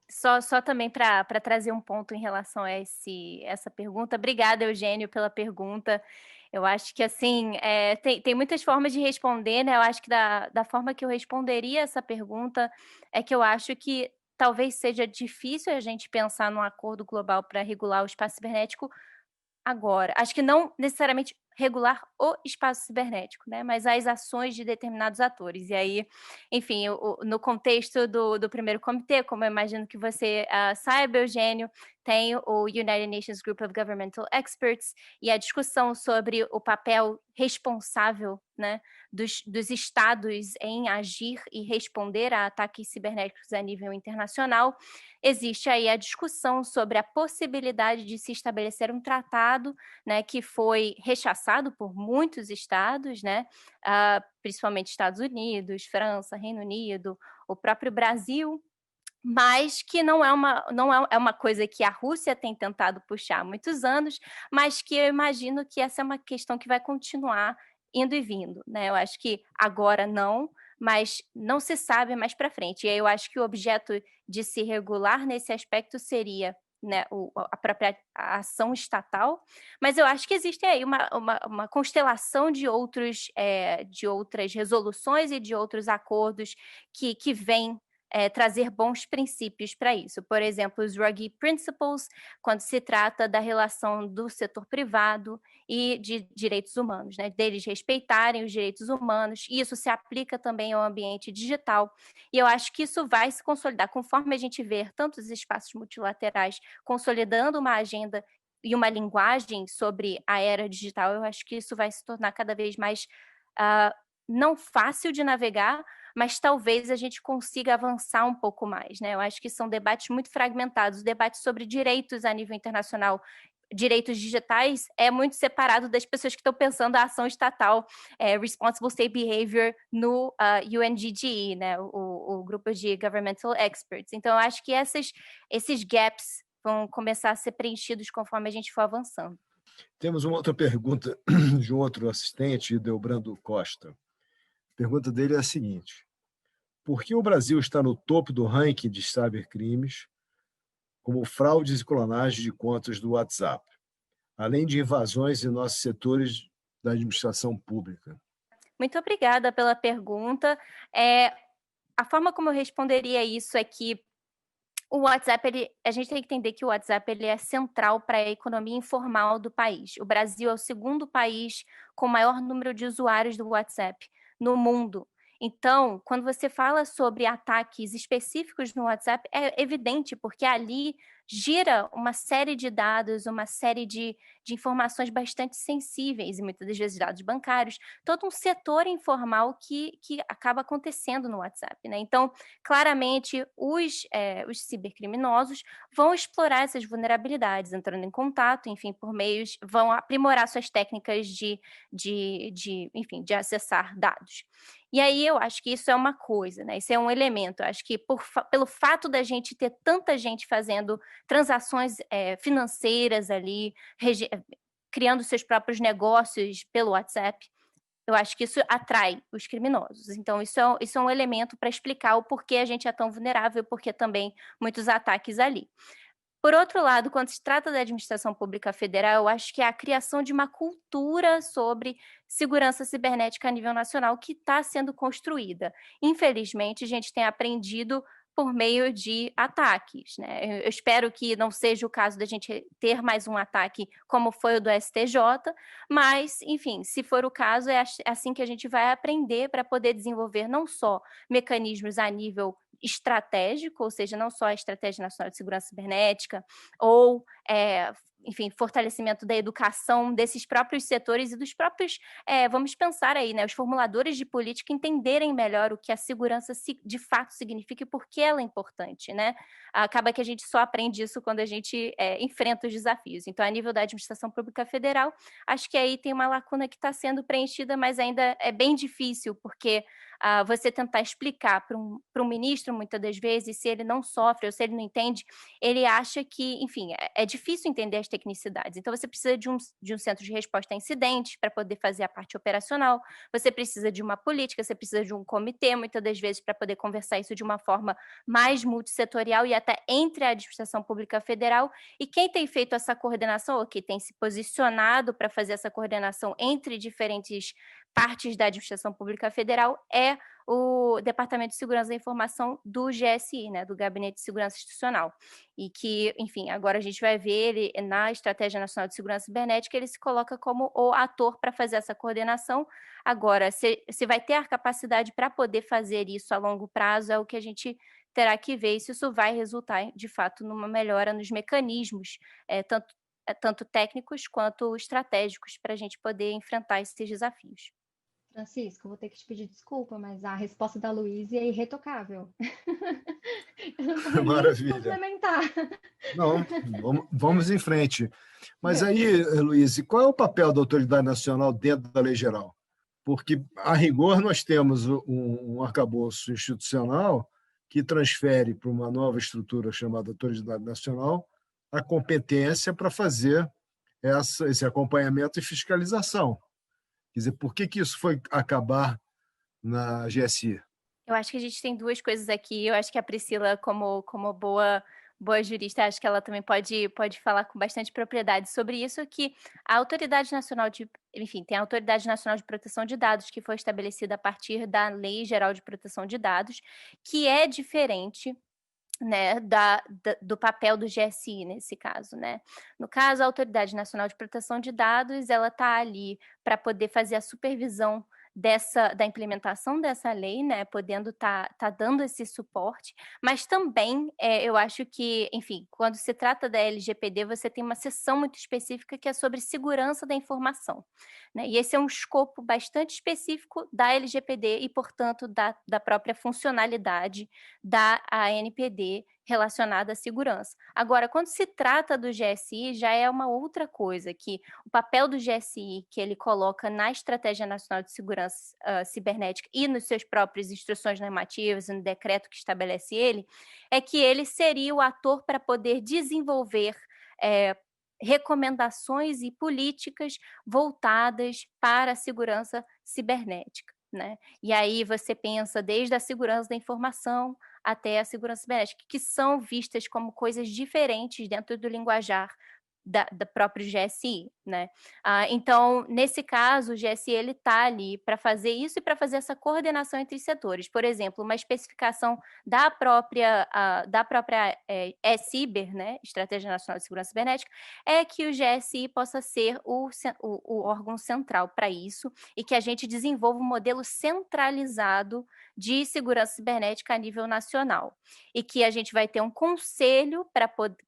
Só também para trazer um ponto em relação a essa pergunta. Obrigada, Eugênio, pela pergunta. Eu acho que, assim, tem muitas formas de responder, né? Eu acho que da forma que eu responderia essa pergunta é que eu acho que talvez seja difícil a gente pensar num acordo global para regular o espaço cibernético agora. Acho que não necessariamente regular o espaço cibernético, né? Mas as ações de determinados atores. E aí, enfim, no contexto do primeiro comitê, como eu imagino que você saiba, Eugênio, tem o United Nations Group of Governmental Experts e a discussão sobre o papel responsável, né, dos estados em agir e responder a ataques cibernéticos a nível internacional. Existe aí a discussão sobre a possibilidade de se estabelecer um tratado, né, que foi rechaçado por muitos estados, né, principalmente Estados Unidos, França, Reino Unido, o próprio Brasil, mas que não é uma coisa que a Rússia tem tentado puxar há muitos anos, mas que eu imagino que essa é uma questão que vai continuar indo e vindo, né? Eu acho que agora não, mas não se sabe mais para frente. E aí eu acho que o objeto de se regular nesse aspecto seria, né, a própria ação estatal, mas eu acho que existe aí uma constelação de outras resoluções e de outros acordos que vêm trazer bons princípios para isso. Por exemplo, os Ruggie Principles, quando se trata da relação do setor privado e de direitos humanos, né? Deles respeitarem os direitos humanos, e isso se aplica também ao ambiente digital. E eu acho que isso vai se consolidar conforme a gente vê tantos espaços multilaterais consolidando uma agenda e uma linguagem sobre a era digital. Eu acho que isso vai se tornar cada vez mais não fácil de navegar, mas talvez a gente consiga avançar um pouco mais, né? Eu acho que são debates muito fragmentados. O debate sobre direitos a nível internacional, direitos digitais, é muito separado das pessoas que estão pensando a ação estatal, Responsible State Behavior no UNGGE, né? O grupo de Governmental Experts. Então, eu acho que esses gaps vão começar a ser preenchidos conforme a gente for avançando. Temos uma outra pergunta de um outro assistente, Delbrando Costa. A pergunta dele é a seguinte: por que o Brasil está no topo do ranking de cybercrimes, como fraudes e clonagem de contas do WhatsApp, além de invasões em nossos setores da administração pública? Muito obrigada pela pergunta. A forma como eu responderia isso é que o WhatsApp, a gente tem que entender que o WhatsApp ele é central para a economia informal do país. O Brasil é o segundo país com o maior número de usuários do WhatsApp no mundo. Então, quando você fala sobre ataques específicos no WhatsApp, é evidente, porque ali gira uma série de dados, uma série de informações bastante sensíveis, e muitas das vezes dados bancários, todo um setor informal que acaba acontecendo no WhatsApp, né? Então, claramente, os cibercriminosos vão explorar essas vulnerabilidades, entrando em contato, enfim, por meios, vão aprimorar suas técnicas enfim, de acessar dados. E aí eu acho que isso é uma coisa, né? Isso é um elemento. Eu acho que pelo fato da gente ter tanta gente fazendo transações financeiras ali, criando seus próprios negócios pelo WhatsApp, eu acho que isso atrai os criminosos. Então, isso é um elemento para explicar o porquê a gente é tão vulnerável, porque também muitos ataques ali. Por outro lado, quando se trata da administração pública federal, eu acho que é a criação de uma cultura sobre segurança cibernética a nível nacional que está sendo construída. Infelizmente, a gente tem aprendido por meio de ataques, né? Eu espero que não seja o caso da gente ter mais um ataque como foi o do STJ, mas, enfim, se for o caso, é assim que a gente vai aprender para poder desenvolver não só mecanismos a nível estratégico, ou seja, não só a Estratégia Nacional de Segurança Cibernética, ou, enfim, fortalecimento da educação desses próprios setores e dos próprios, vamos pensar aí, né, os formuladores de política entenderem melhor o que a segurança de fato significa e por que ela é importante, né? Acaba que a gente só aprende isso quando a gente enfrenta os desafios. Então, a nível da administração pública federal, acho que aí tem uma lacuna que está sendo preenchida, mas ainda é bem difícil, porque você tentar explicar para um ministro, muitas das vezes, se ele não sofre ou se ele não entende, ele acha que, enfim, é difícil entender as tecnicidades. Então, você precisa de um centro de resposta a incidentes para poder fazer a parte operacional, você precisa de uma política, você precisa de um comitê, muitas das vezes, para poder conversar isso de uma forma mais multissetorial e até entre a administração pública federal. E quem tem feito essa coordenação, ou que tem se posicionado para fazer essa coordenação entre diferentes partes da administração pública federal, é o Departamento de Segurança da Informação do GSI, né, do Gabinete de Segurança Institucional. E que, enfim, agora a gente vai ver ele na Estratégia Nacional de Segurança Cibernética, ele se coloca como o ator para fazer essa coordenação. Agora, se vai ter a capacidade para poder fazer isso a longo prazo, é o que a gente terá que ver se isso vai resultar, de fato, numa melhora nos mecanismos, tanto técnicos quanto estratégicos, para a gente poder enfrentar esses desafios. Francisco, vou ter que te pedir desculpa, mas a resposta da Luísa é irretocável. Eu não tenho Maravilha. nem complementar. Não, vamos em frente. Mas aí, Luiz, qual é o papel da Autoridade Nacional dentro da Lei Geral? Porque, a rigor, nós temos um arcabouço institucional que transfere para uma nova estrutura chamada Autoridade Nacional a competência para fazer esse acompanhamento e fiscalização. Quer dizer, por que isso foi acabar na GSI? Eu acho que a gente tem duas coisas aqui. Eu acho que a Priscila, como boa jurista, acho que ela também pode falar com bastante propriedade sobre isso, que a Autoridade Nacional tem a Autoridade Nacional de Proteção de Dados, que foi estabelecida a partir da Lei Geral de Proteção de Dados, que é diferente, né, do papel do GSI nesse caso, né? No caso, a Autoridade Nacional de Proteção de Dados, ela está ali para poder fazer a supervisão da implementação dessa lei, né, podendo tá dando esse suporte, mas também eu acho que, enfim, quando se trata da LGPD, você tem uma seção muito específica que é sobre segurança da informação, né, e esse é um escopo bastante específico da LGPD e, portanto, da própria funcionalidade da ANPD relacionada à segurança. Agora, quando se trata do GSI, já é uma outra coisa, que o papel do GSI que ele coloca na Estratégia Nacional de Segurança Cibernética e nos seus próprios instruções normativas, no decreto que estabelece ele, é que ele seria o ator para poder desenvolver recomendações e políticas voltadas para a segurança cibernética, né? E aí você pensa desde a segurança da informação até a segurança cibernética, que são vistas como coisas diferentes dentro do linguajar da próprio GSI, né? Então, nesse caso, o GSI ele está ali para fazer isso e para fazer essa coordenação entre os setores. Por exemplo, uma especificação da própria CIBER, né? Estratégia Nacional de Segurança Cibernética, é que o GSI possa ser o órgão central para isso e que a gente desenvolva um modelo centralizado de segurança cibernética a nível nacional. E que a gente vai ter um conselho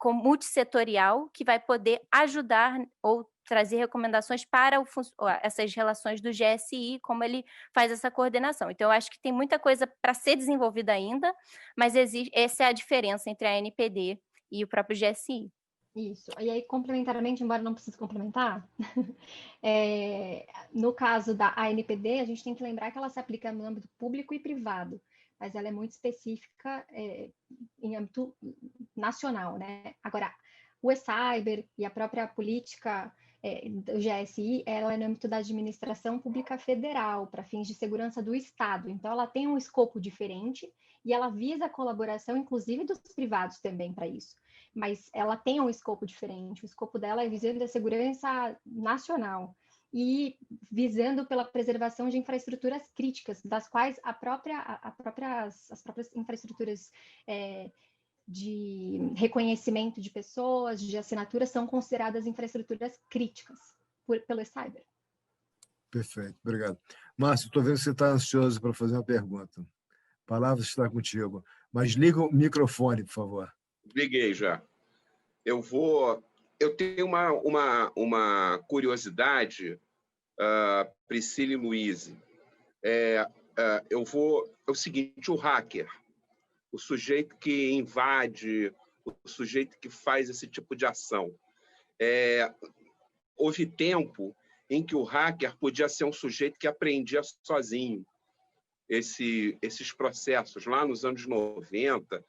multissetorial que vai poder ajudar ou trazer recomendações para essas relações do GSI, como ele faz essa coordenação. Então, eu acho que tem muita coisa para ser desenvolvida ainda, mas essa é a diferença entre a ANPD e o próprio GSI. Isso. E aí, complementarmente, embora não precise complementar, no caso da ANPD, a gente tem que lembrar que ela se aplica no âmbito público e privado, mas ela é muito específica em âmbito nacional, né? Agora, o e-cyber e a própria política do GSI, ela é no âmbito da administração pública federal, para fins de segurança do Estado. Então, ela tem um escopo diferente e ela visa a colaboração, inclusive, dos privados também para isso. Mas ela tem um escopo diferente. O escopo dela é visando a segurança nacional e visando pela preservação de infraestruturas críticas, das quais as próprias infraestruturas de reconhecimento de pessoas, de assinaturas, são consideradas infraestruturas críticas pelo cyber. Perfeito, obrigado. Márcio, estou vendo que você está ansioso para fazer uma pergunta. A palavra está contigo. Mas liga o microfone, por favor. Liguei já. Eu tenho uma curiosidade, Priscila e Luiz. É o seguinte, o hacker, o sujeito que invade, o sujeito que faz esse tipo de ação. Houve tempo em que o hacker podia ser um sujeito que aprendia sozinho esses processos. Lá nos anos 90,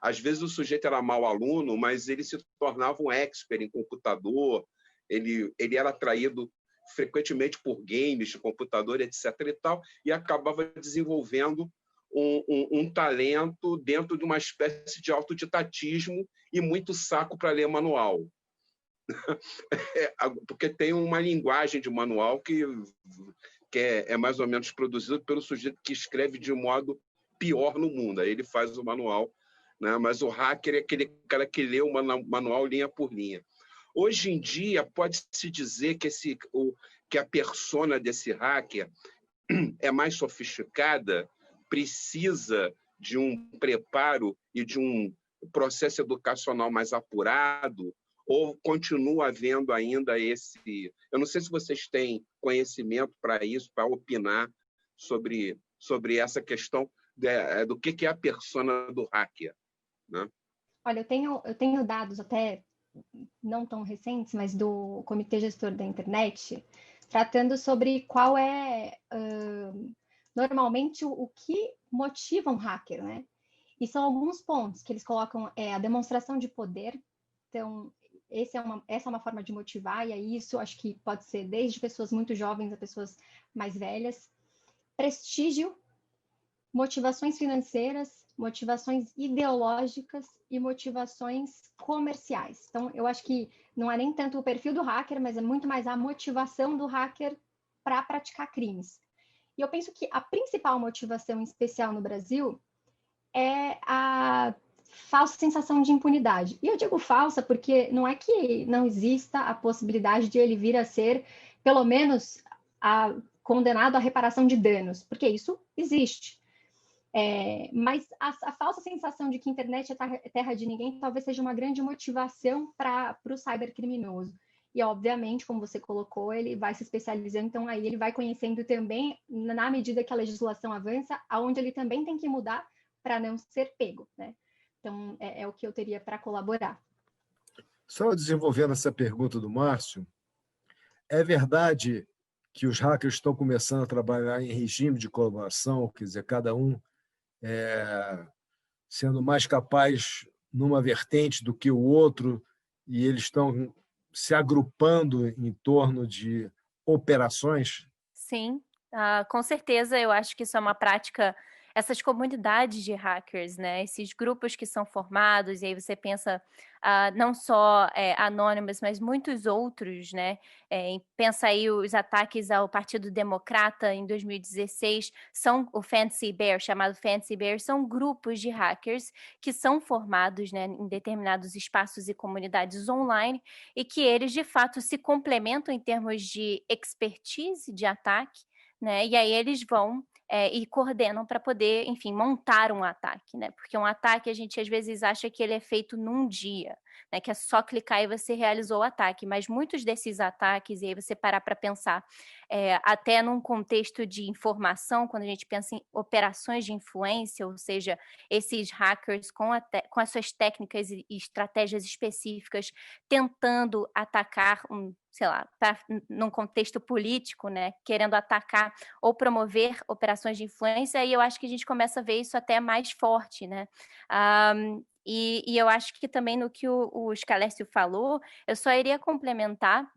às vezes o sujeito era mau aluno, mas ele se tornava um expert em computador, ele era atraído frequentemente por games de computador, etc. e tal, e acabava desenvolvendo um talento dentro de uma espécie de autodidatismo e muito saco para ler manual. Porque tem uma linguagem de manual que é mais ou menos produzida pelo sujeito que escreve de modo pior no mundo. Aí ele faz o manual, né? Mas o hacker é aquele cara que lê o manual linha por linha. Hoje em dia, pode-se dizer que a persona desse hacker é mais sofisticada, precisa de um preparo e de um processo educacional mais apurado, ou continua havendo ainda esse... Eu não sei se vocês têm conhecimento para isso, para opinar sobre essa questão do que é a persona do hacker, né? Olha, eu tenho dados até não tão recentes, mas do Comitê Gestor da Internet, tratando sobre qual é normalmente o que motiva um hacker, né? E são alguns pontos que eles colocam, a demonstração de poder. Então, essa é uma forma de motivar, e aí isso acho que pode ser desde pessoas muito jovens a pessoas mais velhas. Prestígio, motivações financeiras, motivações ideológicas e motivações comerciais. Então, eu acho que não é nem tanto o perfil do hacker, mas é muito mais a motivação do hacker para praticar crimes. E eu penso que a principal motivação em especial no Brasil é a falsa sensação de impunidade. E eu digo falsa porque não é que não exista a possibilidade de ele vir a ser, pelo menos, condenado à reparação de danos, porque isso existe. Mas a falsa sensação de que a internet é terra de ninguém talvez seja uma grande motivação para o cybercriminoso. E, obviamente, como você colocou, ele vai se especializando, então aí ele vai conhecendo também, na medida que a legislação avança, aonde ele também tem que mudar para não ser pego, né? Então, é o que eu teria para colaborar. Só desenvolvendo essa pergunta do Márcio, é verdade que os hackers estão começando a trabalhar em regime de colaboração, quer dizer, cada um sendo mais capaz numa vertente do que o outro, e eles estão se agrupando em torno de operações? Sim, com certeza eu acho que isso é uma prática, essas comunidades de hackers, né? Esses grupos que são formados, e aí você pensa não só Anonymous, mas muitos outros, né? Pensa aí os ataques ao Partido Democrata em 2016, são o Fancy Bear, chamado Fancy Bear, são grupos de hackers que são formados, né, em determinados espaços e comunidades online, e que eles, de fato, se complementam em termos de expertise de ataque, né? E aí eles vão e coordenam para poder, enfim, montar um ataque, né? Porque um ataque a gente às vezes acha que ele é feito num dia, né? Que é só clicar e você realizou o ataque, mas muitos desses ataques, e aí você parar para pensar, até num contexto de informação, quando a gente pensa em operações de influência, ou seja, esses hackers com as suas técnicas e estratégias específicas tentando atacar sei lá, num contexto político, né, querendo atacar ou promover operações de influência, aí eu acho que a gente começa a ver isso até mais forte, né? E eu acho que também no que o Scalessio falou, eu só iria complementar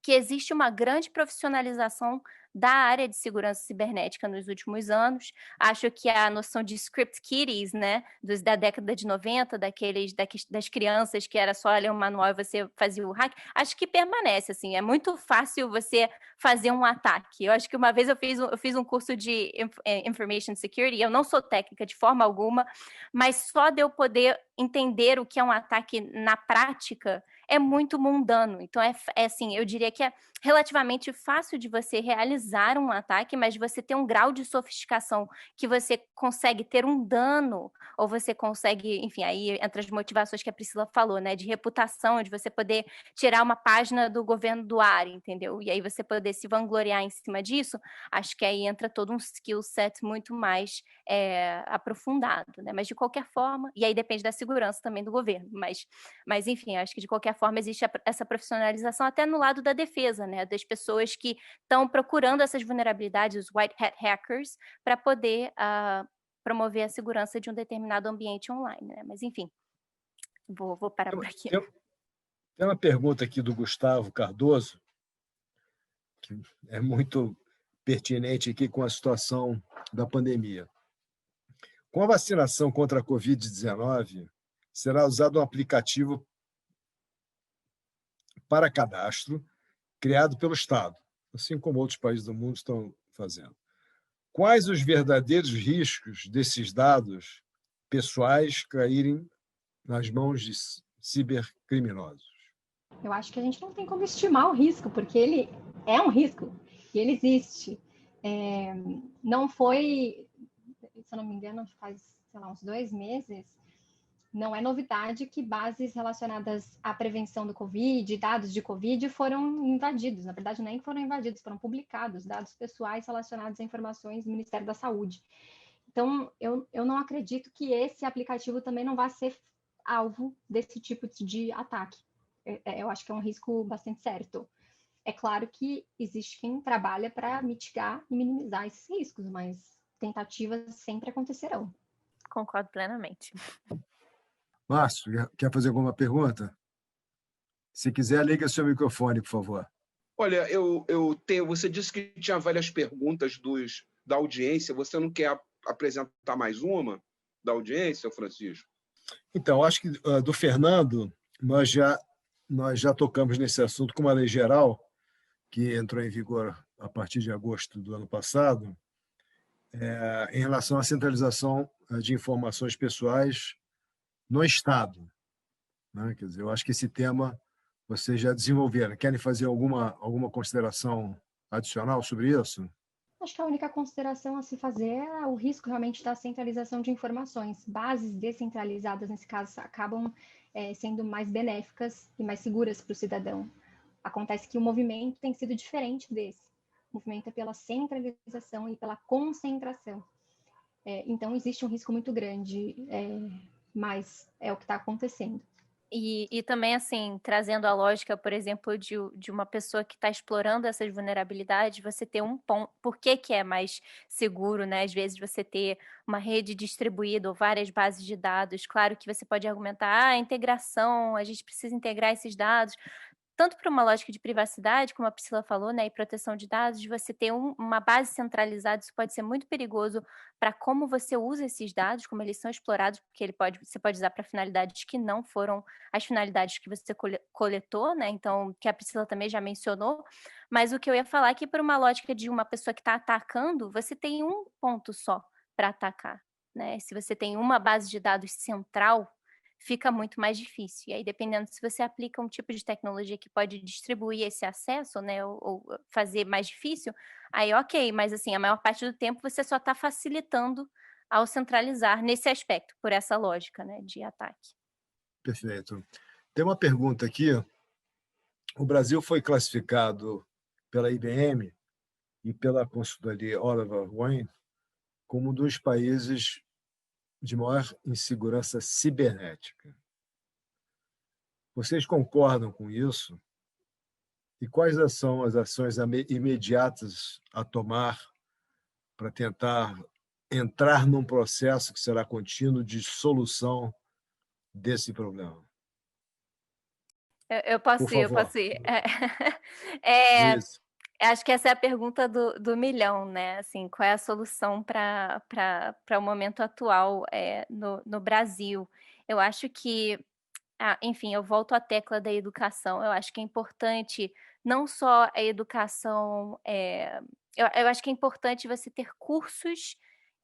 que existe uma grande profissionalização da área de segurança cibernética nos últimos anos. Acho que a noção de script kiddies, né, da década de 90, das crianças que era só ler um manual e você fazia o hack, acho que permanece, assim, é muito fácil você fazer um ataque. Eu acho que uma vez eu fiz um curso de Information Security, eu não sou técnica de forma alguma, mas só de eu poder entender o que é um ataque na prática é muito mundano. Então, assim, eu diria que é relativamente fácil de você realizar um ataque, mas de você ter um grau de sofisticação que você consegue ter um dano, ou você consegue, enfim, aí entre as motivações que a Priscila falou, né, de reputação, de você poder tirar uma página do governo do ar, entendeu? E aí você poder se vangloriar em cima disso, acho que aí entra todo um skill set muito mais aprofundado, né? Mas de qualquer forma, e aí depende da segurança também do governo, mas enfim, acho que de qualquer forma existe essa profissionalização até no lado da defesa, né? Das pessoas que estão procurando essas vulnerabilidades, os white hat hackers, para poder promover a segurança de um determinado ambiente online, né? Mas enfim, vou parar por aqui. Tem uma pergunta aqui do Gustavo Cardoso, que é muito pertinente aqui com a situação da pandemia. Com a vacinação contra a Covid-19, será usado um aplicativo para cadastro criado pelo Estado, assim como outros países do mundo estão fazendo. Quais os verdadeiros riscos desses dados pessoais caírem nas mãos de cibercriminosos? Eu acho que a gente não tem como estimar o risco, porque ele é um risco e ele existe. Não foi, se eu não me engano, faz, sei lá, uns 2 meses, não é novidade que bases relacionadas à prevenção do Covid, dados de Covid, foram invadidos. Na verdade, nem foram invadidos, foram publicados dados pessoais relacionados a informações do Ministério da Saúde. Então, eu não acredito que esse aplicativo também não vá ser alvo desse tipo de ataque. Eu acho que é um risco bastante certo. É claro que existe quem trabalha para mitigar e minimizar esses riscos, mas tentativas sempre acontecerão. Concordo plenamente. Márcio, quer fazer alguma pergunta? Se quiser, liga seu microfone, por favor. Olha, você disse que tinha várias perguntas da audiência. Você não quer apresentar mais uma da audiência, Francisco? Então, acho que do Fernando, nós já tocamos nesse assunto com uma lei geral, que entrou em vigor a partir de agosto do ano passado, em relação à centralização de informações pessoais no Estado. Né? Quer dizer, eu acho que esse tema vocês já desenvolveram. Querem fazer alguma consideração adicional sobre isso? Acho que a única consideração a se fazer é o risco realmente da centralização de informações. Bases descentralizadas, nesse caso, acabam sendo mais benéficas e mais seguras para o cidadão. Acontece que o movimento tem sido diferente desse. O movimento é pela centralização e pela concentração. Então, existe um risco muito grande mas é o que está acontecendo. E também, assim, trazendo a lógica, por exemplo, de uma pessoa que está explorando essas vulnerabilidades, você ter um ponto. Por que é mais seguro, né? Às vezes você ter uma rede distribuída ou várias bases de dados. Claro que você pode argumentar, a integração, a gente precisa integrar esses dados. Tanto para uma lógica de privacidade, como a Priscila falou, né, e proteção de dados, de você ter uma base centralizada, isso pode ser muito perigoso para como você usa esses dados, como eles são explorados, porque você pode usar para finalidades que não foram as finalidades que você coletou, né? Então, que a Priscila também já mencionou. Mas o que eu ia falar é que, por uma lógica de uma pessoa que está atacando, você tem um ponto só para atacar, né? Se você tem uma base de dados central, fica muito mais difícil. E aí, dependendo se você aplica um tipo de tecnologia que pode distribuir esse acesso, né, ou fazer mais difícil, aí ok, mas assim, a maior parte do tempo você só está facilitando ao centralizar nesse aspecto, por essa lógica, né, de ataque. Perfeito. Tem uma pergunta aqui. O Brasil foi classificado pela IBM e pela consultoria Oliver Wyman como um dos países de maior insegurança cibernética. Vocês concordam com isso? E quais são as ações imediatas a tomar para tentar entrar num processo que será contínuo de solução desse problema? Eu posso ir, eu posso ir. Acho que essa é a pergunta do milhão, né? Assim, qual é a solução para o momento atual no Brasil? Eu acho que, enfim, eu volto à tecla da educação. Eu acho que é importante não só a educação, eu acho que é importante você ter cursos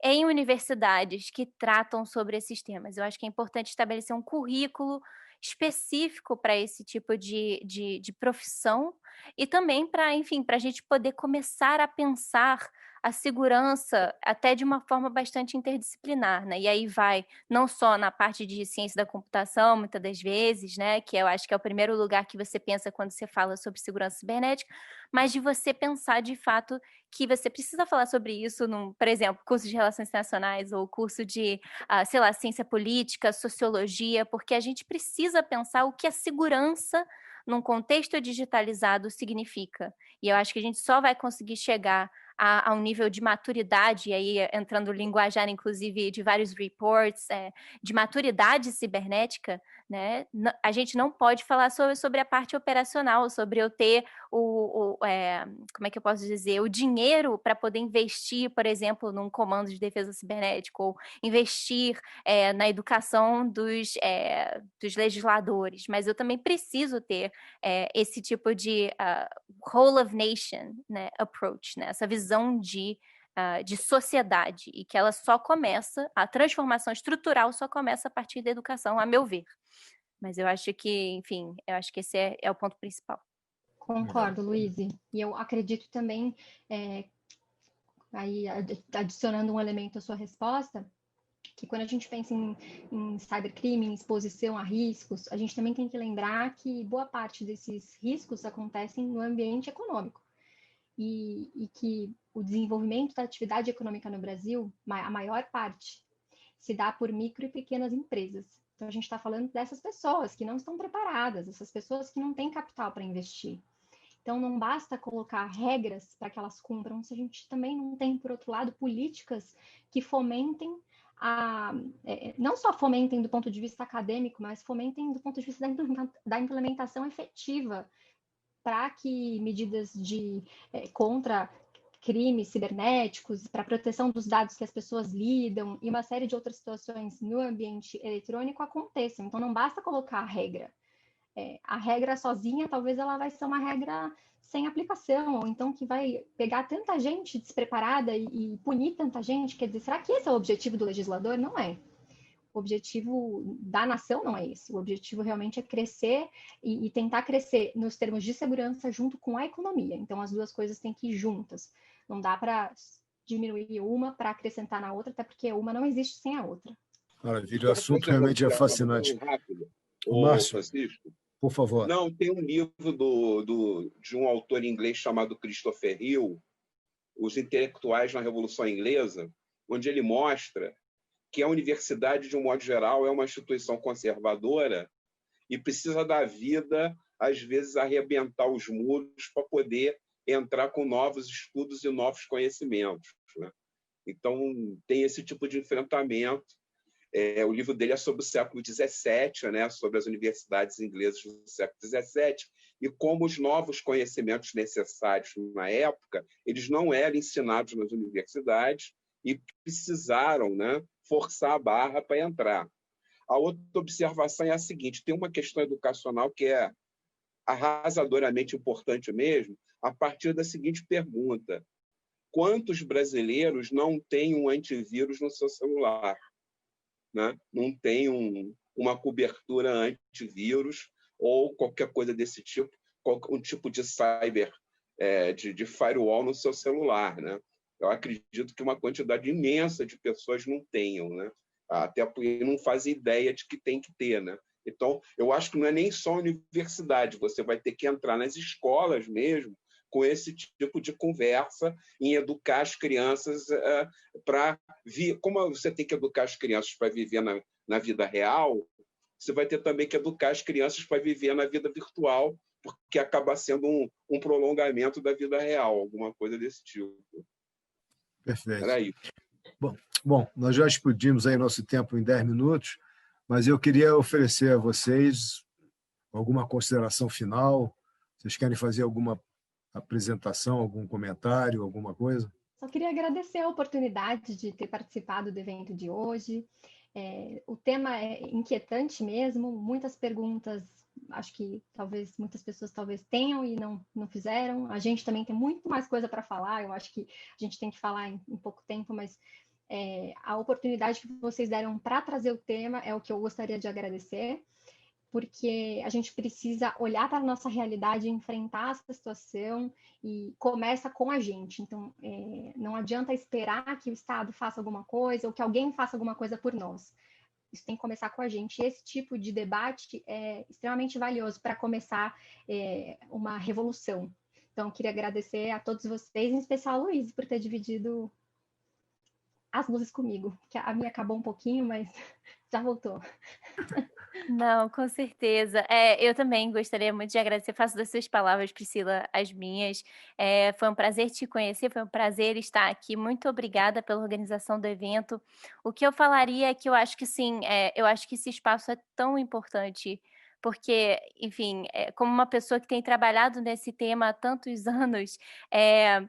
em universidades que tratam sobre esses temas. Eu acho que é importante estabelecer um currículo específico para esse tipo de profissão e também para, enfim, para a gente poder começar a pensar a segurança até de uma forma bastante interdisciplinar, né? E aí vai não só na parte de ciência da computação, muitas das vezes, né? Que eu acho que é o primeiro lugar que você pensa quando você fala sobre segurança cibernética, mas de você pensar de fato que você precisa falar sobre isso num, por exemplo, curso de relações internacionais ou curso de, sei lá, ciência política, sociologia, porque a gente precisa pensar o que a segurança num contexto digitalizado significa. E eu acho que a gente só vai conseguir chegar a um nível de maturidade, e aí entrando linguajar, inclusive, de vários reports, de maturidade cibernética, né? A gente não pode falar sobre a parte operacional, sobre eu ter como é que eu posso dizer, o dinheiro para poder investir, por exemplo, num comando de defesa cibernética, ou investir na educação dos legisladores, mas eu também preciso ter esse tipo de whole of nation, né, approach, né, essa visão de sociedade, e que ela só começa, a transformação estrutural só começa a partir da educação, a meu ver. Mas eu acho que, enfim, eu acho que esse é o ponto principal. Concordo, Luiz. E eu acredito também, aí adicionando um elemento à sua resposta, que quando a gente pensa em cybercrime, em exposição a riscos, a gente também tem que lembrar que boa parte desses riscos acontecem no ambiente econômico. E que o desenvolvimento da atividade econômica no Brasil, a maior parte, se dá por micro e pequenas empresas. Então, a gente está falando dessas pessoas que não estão preparadas, essas pessoas que não têm capital para investir. Então, não basta colocar regras para que elas cumpram, se a gente também não tem, por outro lado, políticas que fomentem não só fomentem do ponto de vista acadêmico, mas fomentem do ponto de vista da implementação efetiva para que medidas contra crimes cibernéticos, para proteção dos dados que as pessoas lidam e uma série de outras situações no ambiente eletrônico aconteçam. Então, não basta colocar a regra. A regra sozinha, talvez ela vai ser uma regra sem aplicação, ou então que vai pegar tanta gente despreparada e punir tanta gente. Quer dizer, será que esse é o objetivo do legislador? Não é. O objetivo da nação não é esse. O objetivo realmente é crescer e tentar crescer nos termos de segurança junto com a economia. Então, as duas coisas têm que ir juntas. Não dá para diminuir uma para acrescentar na outra, até porque uma não existe sem a outra. Maravilha, o assunto realmente é fascinante. Márcio, Francisco, por favor. Não, tem um livro de um autor inglês chamado Christopher Hill, Os Intelectuais na Revolução Inglesa, onde ele mostra que a universidade, de um modo geral, é uma instituição conservadora e precisa da vida, às vezes, arrebentar os muros para poder entrar com novos estudos e novos conhecimentos, né? Então, tem esse tipo de enfrentamento. O livro dele é sobre o século XVII, né? Sobre as universidades inglesas do século XVII, e como os novos conhecimentos necessários na época, eles não eram ensinados nas universidades e precisaram, né, forçar a barra para entrar. A outra observação é a seguinte: tem uma questão educacional que é arrasadoramente importante mesmo, a partir da seguinte pergunta: quantos brasileiros não têm um antivírus no seu celular, né? Não tem uma cobertura antivírus ou qualquer coisa desse tipo, um tipo de cyber, de firewall no seu celular, né? Eu acredito que uma quantidade imensa de pessoas não tenham, né? Até porque não fazem ideia de que tem que ter, né? Então, eu acho que não é nem só a universidade, você vai ter que entrar nas escolas mesmo com esse tipo de conversa, em educar as crianças para... Como você tem que educar as crianças para viver na vida real, você vai ter também que educar as crianças para viver na vida virtual, porque acaba sendo um prolongamento da vida real, alguma coisa desse tipo. Perfeito. Era isso. Bom, nós já explodimos aí nosso tempo em 10 minutos, mas eu queria oferecer a vocês alguma consideração final. Vocês querem fazer alguma apresentação, algum comentário, alguma coisa? Só queria agradecer a oportunidade de ter participado do evento de hoje. O tema é inquietante mesmo, muitas perguntas, acho que muitas pessoas tenham e não fizeram. A gente também tem muito mais coisa para falar, eu acho que a gente tem que falar em pouco tempo, mas a oportunidade que vocês deram para trazer o tema é o que eu gostaria de agradecer, porque a gente precisa olhar para a nossa realidade, enfrentar essa situação, e começa com a gente. Então, não adianta esperar que o Estado faça alguma coisa ou que alguém faça alguma coisa por nós. Isso tem que começar com a gente. E esse tipo de debate é extremamente valioso para começar uma revolução. Então, eu queria agradecer a todos vocês, em especial a Luiz, por ter dividido as luzes comigo, que a minha acabou um pouquinho, mas já voltou. Não, com certeza. Eu também gostaria muito de agradecer. Faço das suas palavras, Priscila, as minhas. Foi um prazer te conhecer, foi um prazer estar aqui. Muito obrigada pela organização do evento. O que eu falaria é que eu acho que sim, eu acho que esse espaço é tão importante, porque, enfim, como uma pessoa que tem trabalhado nesse tema há tantos anos,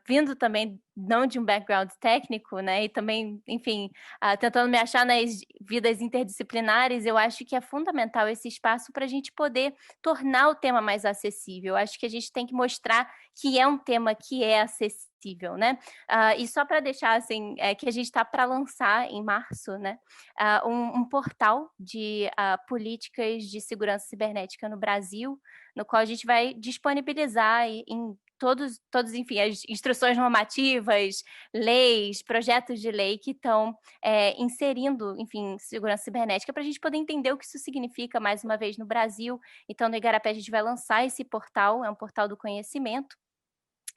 vindo também não de um background técnico, né, e também, enfim, tentando me achar nas vidas interdisciplinares, eu acho que é fundamental esse espaço para a gente poder tornar o tema mais acessível. Eu acho que a gente tem que mostrar que é um tema que é acessível, né? E só para deixar, assim, que a gente está para lançar em março, né, um portal de políticas de segurança cibernética no Brasil, no qual a gente vai disponibilizar em todos, enfim, as instruções normativas, leis, projetos de lei que estão inserindo, enfim, segurança cibernética, para a gente poder entender o que isso significa, mais uma vez, no Brasil. Então, no Igarapé, a gente vai lançar esse portal, é um portal do conhecimento,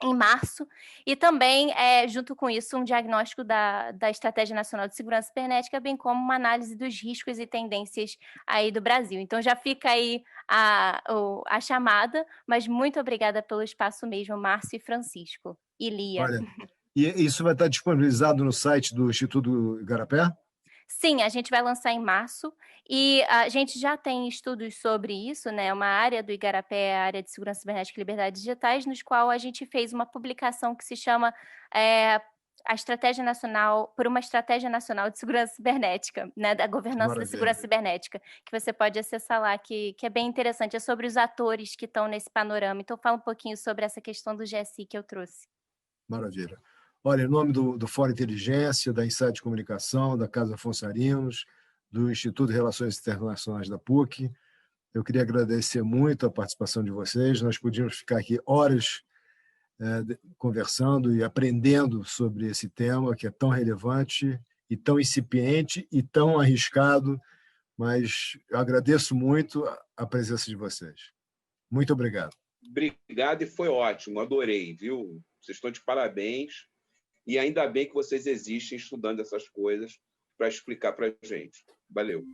em março, e também, junto com isso, um diagnóstico da Estratégia Nacional de Segurança Cibernética, bem como uma análise dos riscos e tendências aí do Brasil. Então, já fica aí a chamada, mas muito obrigada pelo espaço mesmo, Márcio e Francisco. E Lia. Olha, e isso vai estar disponibilizado no site do Instituto Igarapé? Sim, a gente vai lançar em março e a gente já tem estudos sobre isso, né? Uma área do Igarapé, a área de segurança cibernética e liberdades digitais, nos qual a gente fez uma publicação que se chama a Estratégia Nacional, por uma Estratégia Nacional de Segurança Cibernética, né? Da governança da segurança cibernética, que você pode acessar lá, que é bem interessante, é sobre os atores que estão nesse panorama. Então, fala um pouquinho sobre essa questão do GSI que eu trouxe. Maravilha. Olha, em nome do Fórum Inteligência, da Insight Comunicação, da Casa Afonso Arinos, do Instituto de Relações Internacionais da PUC, eu queria agradecer muito a participação de vocês. Nós podíamos ficar aqui horas conversando e aprendendo sobre esse tema que é tão relevante e tão incipiente e tão arriscado, mas eu agradeço muito a presença de vocês. Muito obrigado. Obrigado, e foi ótimo, adorei, viu? Vocês estão de parabéns. E ainda bem que vocês existem estudando essas coisas, para explicar para a gente. Valeu.